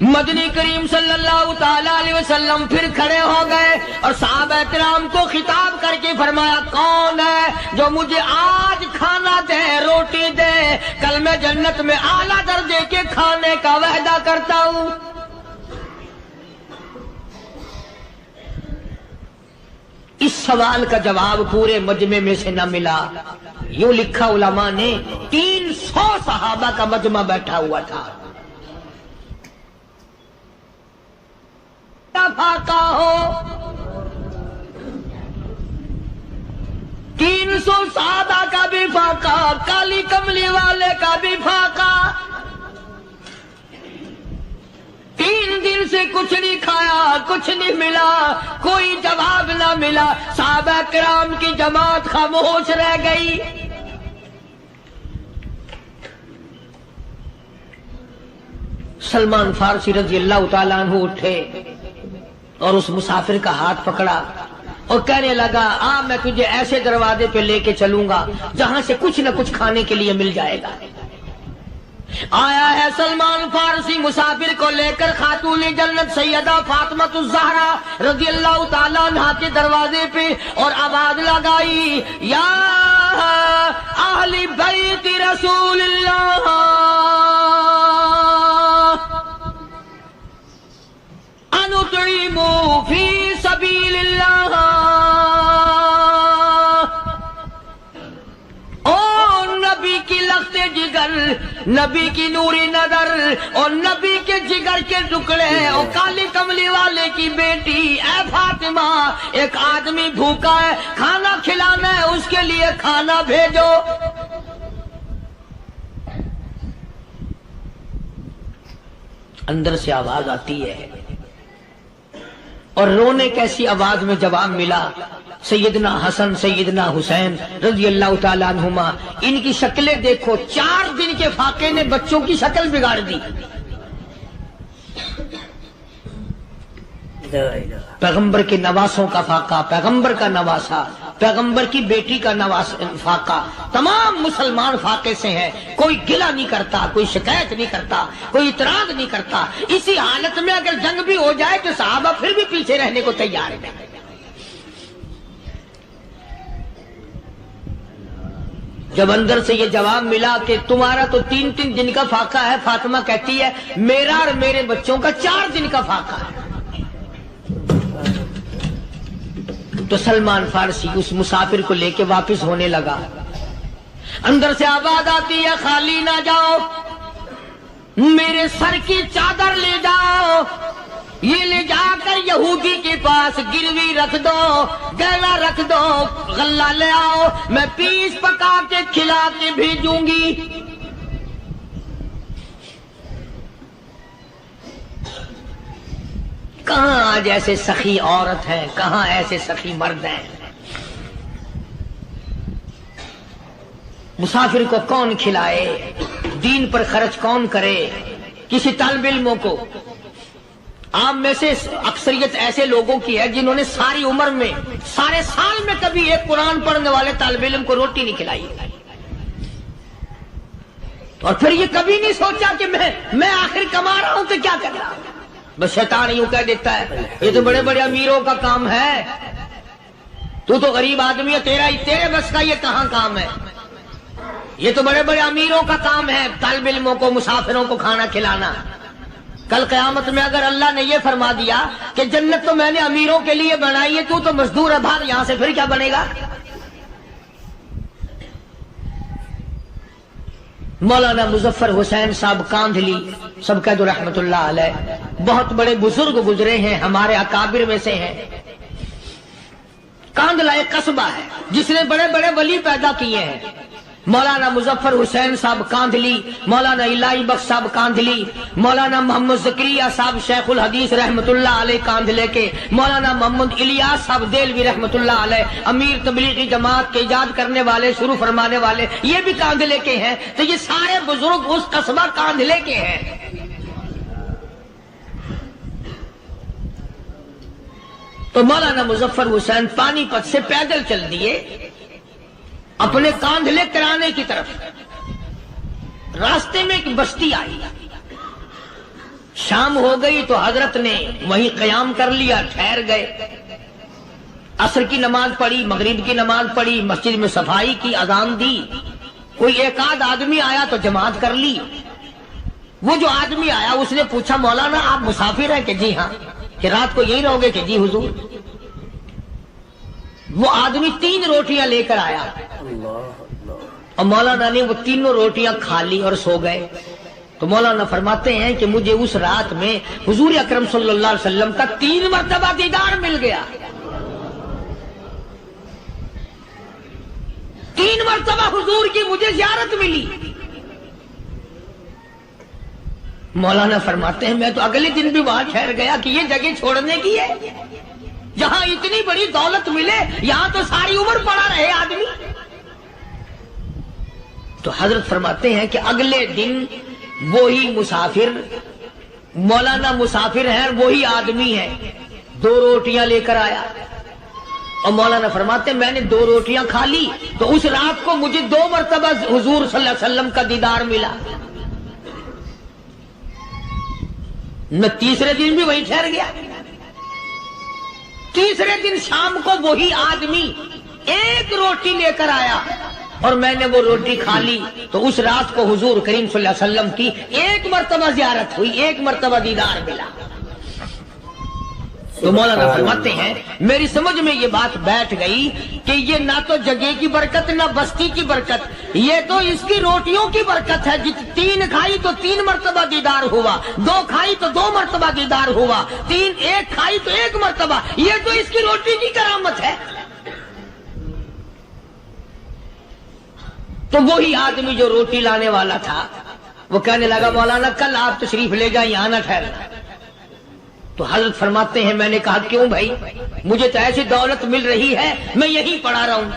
مدنی کریم صلی اللہ تعالی علیہ وسلم پھر کھڑے ہو گئے اور صحابہ کرام کو خطاب کر کے فرمایا کون ہے جو مجھے آج کھانا دے، روٹی دے، کل میں جنت میں اعلیٰ درجے کے کھانے کا وعدہ کرتا ہوں۔ اس سوال کا جواب پورے مجمع میں سے نہ ملا، یوں لکھا علماء نے 300 صحابہ کا مجمع بیٹھا ہوا تھا۔ فاقہ ہو 300 صحابہ کا بھی فاقہ، کالی کملی والے کا بھی فاقہ، 3 دن سے کچھ نہیں کھایا، کچھ نہیں ملا، کوئی جواب نہ ملا، صحابہ کرام کی جماعت خاموش رہ گئی۔ سلمان فارسی رضی اللہ تعالیٰ عنہ اٹھے اور اس مسافر کا ہاتھ پکڑا اور کہنے لگا میں تجھے ایسے دروازے پہ لے کے چلوں گا جہاں سے کچھ نہ کچھ کھانے کے لیے مل جائے گا۔ آیا ہے سلمان فارسی مسافر کو لے کر خاتون جنت سیدہ فاطمہ الزہرا رضی اللہ تعالیٰ عنہا کے دروازے پہ اور آواز لگائی یا اہل بیت رسول اللہ لخت جگر نبی کی نوری نظر اور نبی کے جگر کے ٹکڑے اور کالی کملی والے کی بیٹی اے فاطمہ ایک آدمی بھوکا ہے کھانا کھلانا ہے اس کے لیے کھانا بھیجو. اندر سے آواز آتی ہے اور رونے کیسی آواز میں جواب ملا. سیدنا حسن سیدنا حسین رضی اللہ تعالیٰ عنہما ان کی شکلیں دیکھو 4 دن کے فاقے نے بچوں کی شکل بگاڑ دی. پیغمبر کے نواسوں کا فاقہ پیغمبر کا نواسا پیغمبر کی بیٹی کا فاقہ تمام مسلمان فاقے سے ہیں. کوئی گلہ نہیں کرتا کوئی شکایت نہیں کرتا کوئی اعتراض نہیں کرتا. اسی حالت میں اگر جنگ بھی ہو جائے تو صحابہ پھر بھی پیچھے رہنے کو تیار ہیں. جب اندر سے یہ جواب ملا کہ تمہارا تو 3 دن کا فاقہ ہے فاطمہ کہتی ہے میرا اور میرے بچوں کا 4 دن کا فاقہ ہے. تو سلمان فارسی اس مسافر کو لے کے واپس ہونے لگا. اندر سے آواز آتی ہے خالی نہ جاؤ میرے سر کی چادر لے جاؤ یہ لے جا کر یہودی کے پاس گروی رکھ دو گہنا رکھ دو غلہ لے آؤ میں پیس پکا کے کھلا کے بھیجوں گی. کہاں آج ایسے سخی عورت ہیں کہاں ایسے سخی مرد ہیں. مسافر کو کون کھلائے دین پر خرچ کون کرے. کسی طالب علموں کو آپ میں سے اکثریت ایسے لوگوں کی ہے جنہوں نے ساری عمر میں سارے سال میں کبھی ایک قرآن پڑھنے والے طالب علم کو روٹی نہیں کھلائی اور پھر یہ کبھی نہیں سوچا کہ میں آخر کما رہا ہوں تو کیا کر رہا ہوں. بس شیطان یوں کہہ دیتا ہے یہ تو بڑے بڑے امیروں کا کام ہے تو غریب آدمی ہے تیرے بس کا یہ کہاں کام ہے. یہ تو بڑے بڑے امیروں کا کام ہے طالب علموں کو مسافروں کو کھانا کھلانا. کل قیامت میں اگر اللہ نے یہ فرما دیا کہ جنت تو میں نے امیروں کے لیے بنائی ہے تو مزدور ہے بھاگ یہاں سے پھر کیا بنے گا. مولانا مظفر حسین صاحب کاندھلی سب کہہ دو رحمت اللہ علیہ بہت بڑے بزرگ گزرے ہیں ہمارے اکابر میں سے ہیں. کاندھلا ایک قصبہ ہے جس نے بڑے بڑے ولی پیدا کیے ہیں. مولانا مظفر حسین صاحب کاندھلی مولانا الہی بخش صاحب کاندھلی مولانا محمد زکریا صاحب شیخ الحدیث رحمت اللہ علیہ کاندھلے کے مولانا محمد الیاس صاحب دہلوی رحمت اللہ علیہ امیر تبلیغی جماعت کے ایجاد کرنے والے شروع فرمانے والے یہ بھی کاندھلے کے ہیں. تو یہ سارے بزرگ اس قصبہ کاندھلے کے ہیں. تو مولانا مظفر حسین پانی پت سے پیدل چل دیے اپنے کاندھلے کرانے کی طرف. راستے میں ایک بستی آئی شام ہو گئی تو حضرت نے وہیں قیام کر لیا ٹھہر گئے. عصر کی نماز پڑھی مغرب کی نماز پڑھی مسجد میں صفائی کی اذان دی. کوئی ایک آدھ آدمی آیا تو جماعت کر لی. وہ جو آدمی آیا اس نے پوچھا مولانا آپ مسافر ہیں کہ جی ہاں کہ رات کو یہی رہو گے کہ جی حضور. وہ آدمی 3 روٹیاں لے کر آیا اور مولانا نے وہ 3 روٹیاں کھا لی اور سو گئے. تو مولانا فرماتے ہیں کہ مجھے اس رات میں حضور اکرم صلی اللہ علیہ وسلم کا 3 مرتبہ دیدار مل گیا. 3 مرتبہ حضور کی مجھے زیارت ملی. مولانا فرماتے ہیں میں تو اگلے دن بھی وہاں ٹھہر گیا کہ یہ جگہ چھوڑنے کی ہے جہاں اتنی بڑی دولت ملے یہاں تو ساری عمر پڑا رہے آدمی. تو حضرت فرماتے ہیں کہ اگلے دن وہی مسافر مولانا مسافر ہیں وہی آدمی ہے 2 روٹیاں لے کر آیا اور مولانا فرماتے ہیں میں نے 2 روٹیاں کھا لی تو اس رات کو مجھے 2 مرتبہ حضور صلی اللہ علیہ وسلم کا دیدار ملا. میں تیسرے دن بھی وہیں ٹھہر گیا. تیسرے دن شام کو وہی آدمی 1 روٹی لے کر آیا اور میں نے وہ روٹی کھا لی تو اس رات کو حضور کریم صلی اللہ علیہ وسلم کی 1 مرتبہ زیارت ہوئی 1 مرتبہ دیدار ملا. تو مولانا فرماتے ہیں میری سمجھ میں یہ بات بیٹھ گئی کہ یہ نہ تو جگہ کی برکت نہ بستی کی برکت، یہ تو اس کی روٹیوں کی برکت ہے۔ 3 کھائی تو 3 مرتبہ دیدار ہوا، 2 کھائی تو 2 مرتبہ دیدار ہوا، 1 کھائی تو 1 مرتبہ، یہ تو اس کی روٹی کی کرامت ہے۔ تو وہی آدمی جو روٹی لانے والا تھا وہ کہنے لگا مولانا کل آپ تشریف لے جائیں، یہاں نہ ٹھہرنا۔ تو حضرت فرماتے ہیں میں نے کہا کیوں بھائی، مجھے تو ایسی دولت مل رہی ہے میں یہیں پڑھا رہا ہوں۔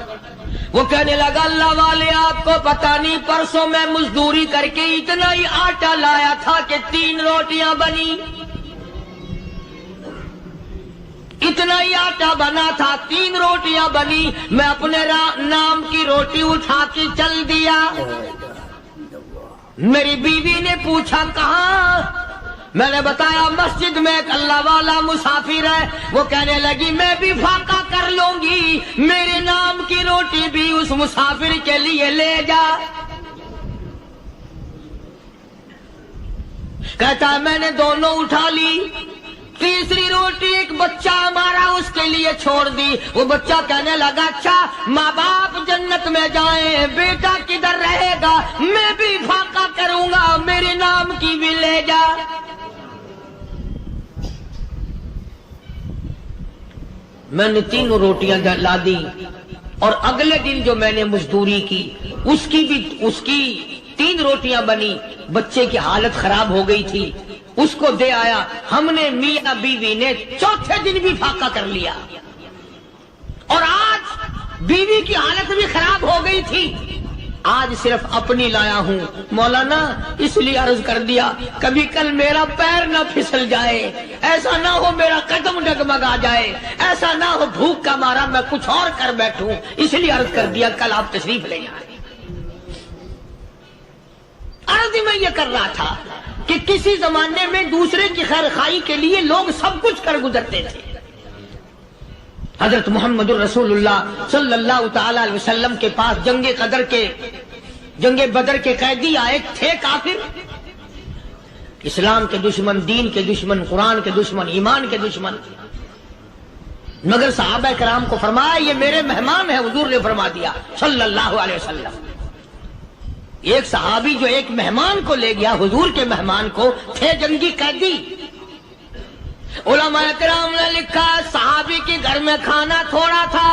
وہ کہنے لگا اللہ والے آپ کو پتہ نہیں، پرسوں میں مزدوری کر کے اتنا ہی آٹا لایا تھا کہ 3 روٹیاں بنی، اتنا ہی آٹا بنا تھا 3 روٹیاں بنی، میں اپنے نام کی روٹی اٹھا کے چل دیا۔ میری بیوی نے پوچھا کہاں؟ میں نے بتایا مسجد میں ایک اللہ والا مسافر ہے۔ وہ کہنے لگی میں بھی فاقہ کر لوں گی، میرے نام کی روٹی بھی اس مسافر کے لیے لے جا۔ کہتا ہے میں نے دونوں اٹھا لی، تیسری روٹی ایک بچہ ہمارا اس کے لیے چھوڑ دی۔ وہ بچہ کہنے لگا اچھا ماں باپ جنت میں جائیں، بیٹا کدھر رہے گا، میں بھی فاقہ کروں گا، میرے نام کی بھی لے جا۔ میں نے 3 روٹیاں لا دی، اور اگلے دن جو میں نے مزدوری کی اس کی 3 روٹیاں بنی، بچے کی حالت خراب ہو گئی تھی، اس کو دے آیا۔ ہم نے میاں بیوی نے چوتھے دن بھی فاقہ کر لیا، اور آج بیوی کی حالت بھی خراب ہو گئی تھی، آج صرف اپنی لایا ہوں۔ مولانا اس لیے عرض کر دیا کبھی کل میرا پیر نہ پھسل جائے، ایسا نہ ہو میرا قدم ڈگمگا جائے، ایسا نہ ہو بھوک کا مارا میں کچھ اور کر بیٹھوں، اس لیے عرض کر دیا کل آپ تشریف لے جائیں۔ عرض میں یہ کر رہا تھا کہ کسی زمانے میں دوسرے کی خیر خواہی کے لیے لوگ سب کچھ کر گزرتے تھے۔ حضرت محمد الرسول اللہ صلی اللہ تعالی علیہ وسلم کے پاس جنگ بدر کے قیدی آئے تھے، کافر، اسلام کے دشمن، دین کے دشمن، قرآن کے دشمن، ایمان کے دشمن، مگر صحابہ کرام کو فرمایا یہ میرے مہمان ہیں، حضور نے فرما دیا صلی اللہ علیہ وسلم۔ ایک صحابی جو ایک مہمان کو لے گیا، حضور کے مہمان کو، تھے جنگی قیدی۔ علماء کرام نے لکھا صحابی کے گھر میں کھانا تھوڑا تھا،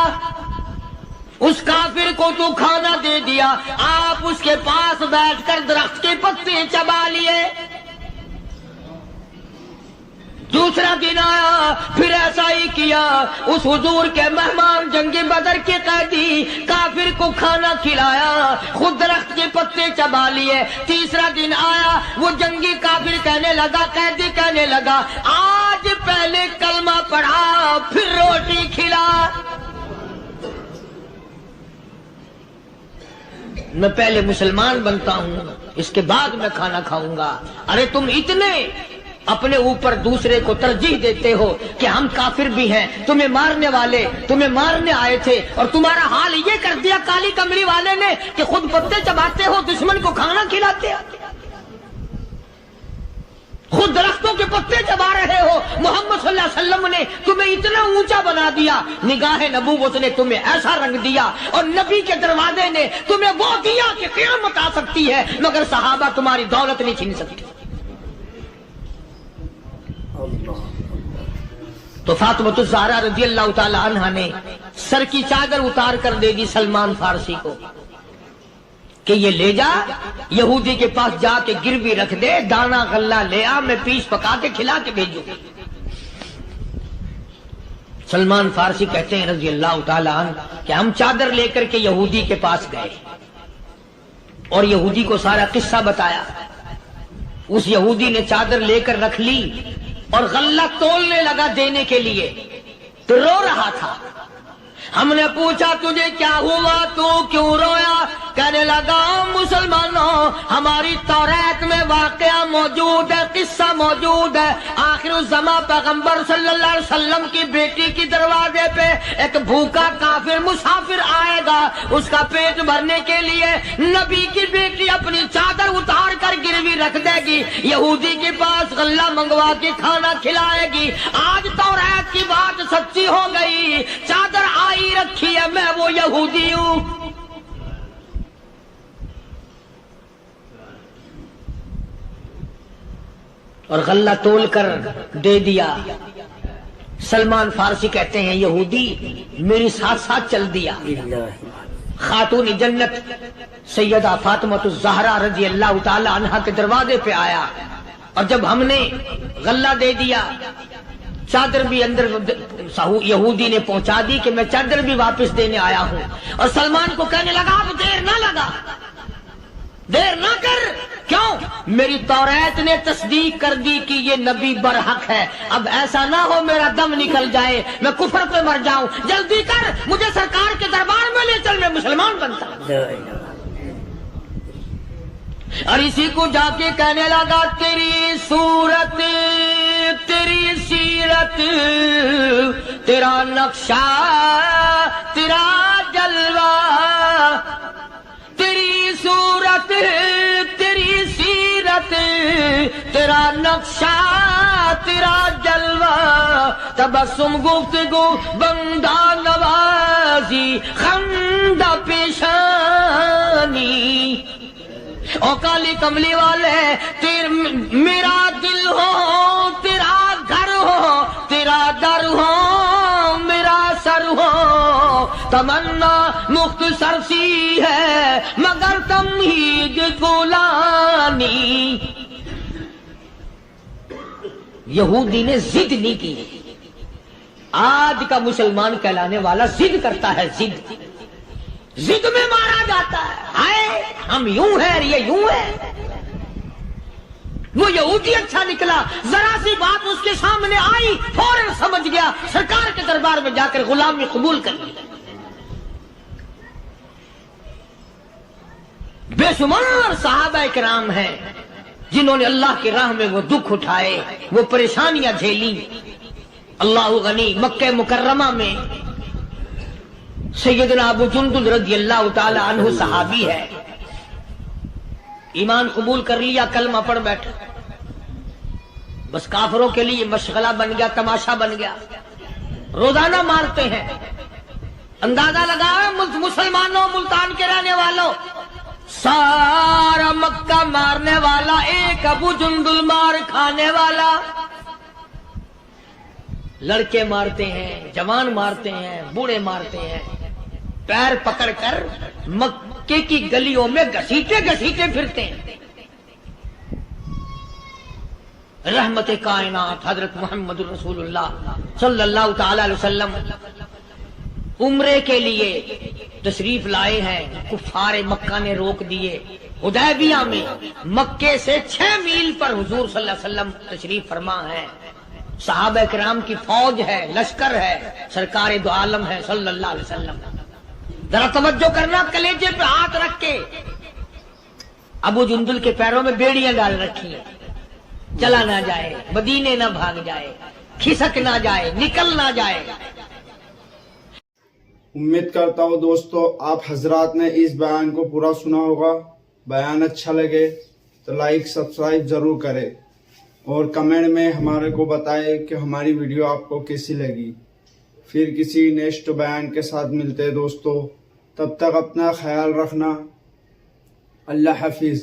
اس کافر کو تو کھانا دے دیا، آپ اس کے پاس بیٹھ کر درخت کے پتے چبا لیے۔ دوسرا دن آیا پھر ایسا ہی کیا، اس حضور کے مہمان جنگ بدر کے قیدی کافر کو کھانا کھلایا، خود درخت کے پتے چبا لیے۔ تیسرا دن آیا وہ جنگی کافر کہنے لگا، قیدی کہنے لگا آج پہلے کلمہ پڑھا پھر روٹی کھلا، میں پہلے مسلمان بنتا ہوں اس کے بعد میں کھانا کھاؤں گا۔ ارے تم اتنے اپنے اوپر دوسرے کو ترجیح دیتے ہو کہ ہم کافر بھی ہیں، تمہیں مارنے والے تمہیں مارنے آئے تھے، اور تمہارا حال یہ کر دیا کالی کمری والے نے کہ خود پتے چباتے ہو، دشمن کو کھانا کھلاتے ہو، خود درختوں کے پتے چبا رہے ہو۔ محمد صلی اللہ علیہ وسلم نے تمہیں اتنا اونچا بنا دیا، نگاہ نبوت نے تمہیں ایسا رنگ دیا، اور نبی کے دروازے نے تمہیں وہ دیا کہ قیامت آ سکتی ہے، مگر صحابہ تمہاری دولت نہیں چھین سکتے۔ تو فاطمۃ الزہرا رضی اللہ تعالی عنہا نے سر کی چادر اتار کر دے دی سلمان فارسی کو کہ یہ لے جا، یہودی کے پاس جا کے گروی رکھ دے، دانا غلہ لے آ، میں پیس پکا کے کھلا کے بھیجوں۔ سلمان فارسی کہتے ہیں رضی اللہ تعالی عنہ کہ ہم چادر لے کر کے یہودی کے پاس گئے اور یہودی کو سارا قصہ بتایا۔ اس یہودی نے چادر لے کر رکھ لی اور غلہ تولنے لگا دینے کے لیے، تو رو رہا تھا۔ ہم نے پوچھا تجھے کیا ہوا، تو کیوں رویا؟ کہنے لگا مسلمانوں ہماری تورات میں واقعہ موجود ہے، قصہ موجود ہے. آخر الزمان پیغمبر صلی اللہ علیہ وسلم کی بیٹی کی دروازے پہ ایک بھوکا کافر مسافر آئے گا. اس کا پیٹ بھرنے کے لیے نبی کی بیٹی اپنی چادر اتار کر گروی رکھ دے گی، یہودی کے پاس غلہ منگوا کے کھانا کھلائے گی. آج تورات کی بات سچی ہو گئی، چادر آئی رکھی ہے، میں وہ یہودی ہوں. اور غلہ تول کر دے دیا. سلمان فارسی کہتے ہیں یہودی میری ساتھ ساتھ چل دیا. خاتون جنت سیدہ فاطمہ الزہرا رضی اللہ تعالی عنہا کے دروازے پہ آیا، اور جب ہم نے غلہ دے دیا، چادر بھی اندر یہودی نے پہنچا دی کہ میں چادر بھی واپس دینے آیا ہوں. اور سلمان کو کہنے لگا اب دیر نہ لگا، دیر نہ کر. کیوں؟ میری تورات نے تصدیق کر دی کہ یہ نبی برحق ہے. اب ایسا نہ ہو میرا دم نکل جائے، میں کفر پہ مر جاؤں. جلدی کر، مجھے سرکار کے دربار میں لے چل، میں مسلمان بنتا ہوں. اور اسی کو جا کے کہنے لگا تیری صورت، تیری سیرت، تیرا نقشہ، تیرا جلوہ، تیری صورت، تیری سیرت، تیرا نقشہ، تیرا جلوہ، تبسم گفتگو بندہ نوازی خندہ پیشانی. او کالی کملی والے میرا دل ہو، تیرا گھر ہو، تیرا در ہو، میرا سر ہو. تمنا مختصر سی ہے مگر تمہید گولانی. یہودی نے ضد نہیں کی. آج کا مسلمان کہلانے والا ضد کرتا ہے، ضد ضد میں مارا جاتا ہے. ہائے ہم یوں ہیں، یہ یوں ہے. وہ یہودی اچھا نکلا، ذرا سی بات اس کے سامنے آئی فوراً سمجھ گیا، سرکار کے دربار میں جا کر غلامی قبول کر لی. بے شمار صحابہ کرام ہیں جنہوں نے اللہ کی راہ میں وہ دکھ اٹھائے، وہ پریشانیاں جھیلی. اللہ غنی مکہ مکرمہ میں سیدنا ابو جندل رضی اللہ تعالی عنہ صحابی ہے، ایمان قبول کر لیا، کلمہ پڑھ بیٹھا. بس کافروں کے لیے مشغلہ بن گیا، تماشا بن گیا. روزانہ مارتے ہیں. اندازہ لگاؤ مسلمانوں، ملتان کے رہنے والوں، سارا مکہ مارنے والا ایک ابو جندل مار کھانے والا. لڑکے مارتے ہیں، جوان مارتے ہیں، بوڑھے مارتے ہیں. پیر پکڑ کر مکے کی گلیوں میں گھسیٹے گھسیٹے پھرتے ہیں. رحمت کائنات حضرت محمد رسول اللہ صلی اللہ تعالی علیہ وسلم عمرے کے لیے تشریف لائے ہیں. کفار مکہ نے روک دیے. حدیبیہ میں مکے سے 6 میل پر حضور صلی اللہ علیہ وسلم تشریف فرما ہے. صحابہ کرام کی فوج ہے، لشکر ہے، سرکار دو عالم ہے صلی اللہ علیہ وسلم. ذرا توجہ کرنا، کلیجے پہ ہاتھ رکھ کے. ابو جندل کے پیروں میں بیڑیاں ڈال رکھی ہیں، چلا نہ جائے، مدینے نہ بھاگ جائے، کھسک نہ جائے، نکل نہ جائے. امید کرتا ہوں دوستو آپ حضرات نے اس بیان کو پورا سنا ہوگا. بیان اچھا لگے تو لائک سبسکرائب ضرور کرے، اور کمنٹ میں ہمارے کو بتائے کہ ہماری ویڈیو آپ کو کیسی لگی. پھر کسی نیکسٹ بیان کے ساتھ ملتے دوستو. تب تک اپنا خیال رکھنا. اللہ حافظ.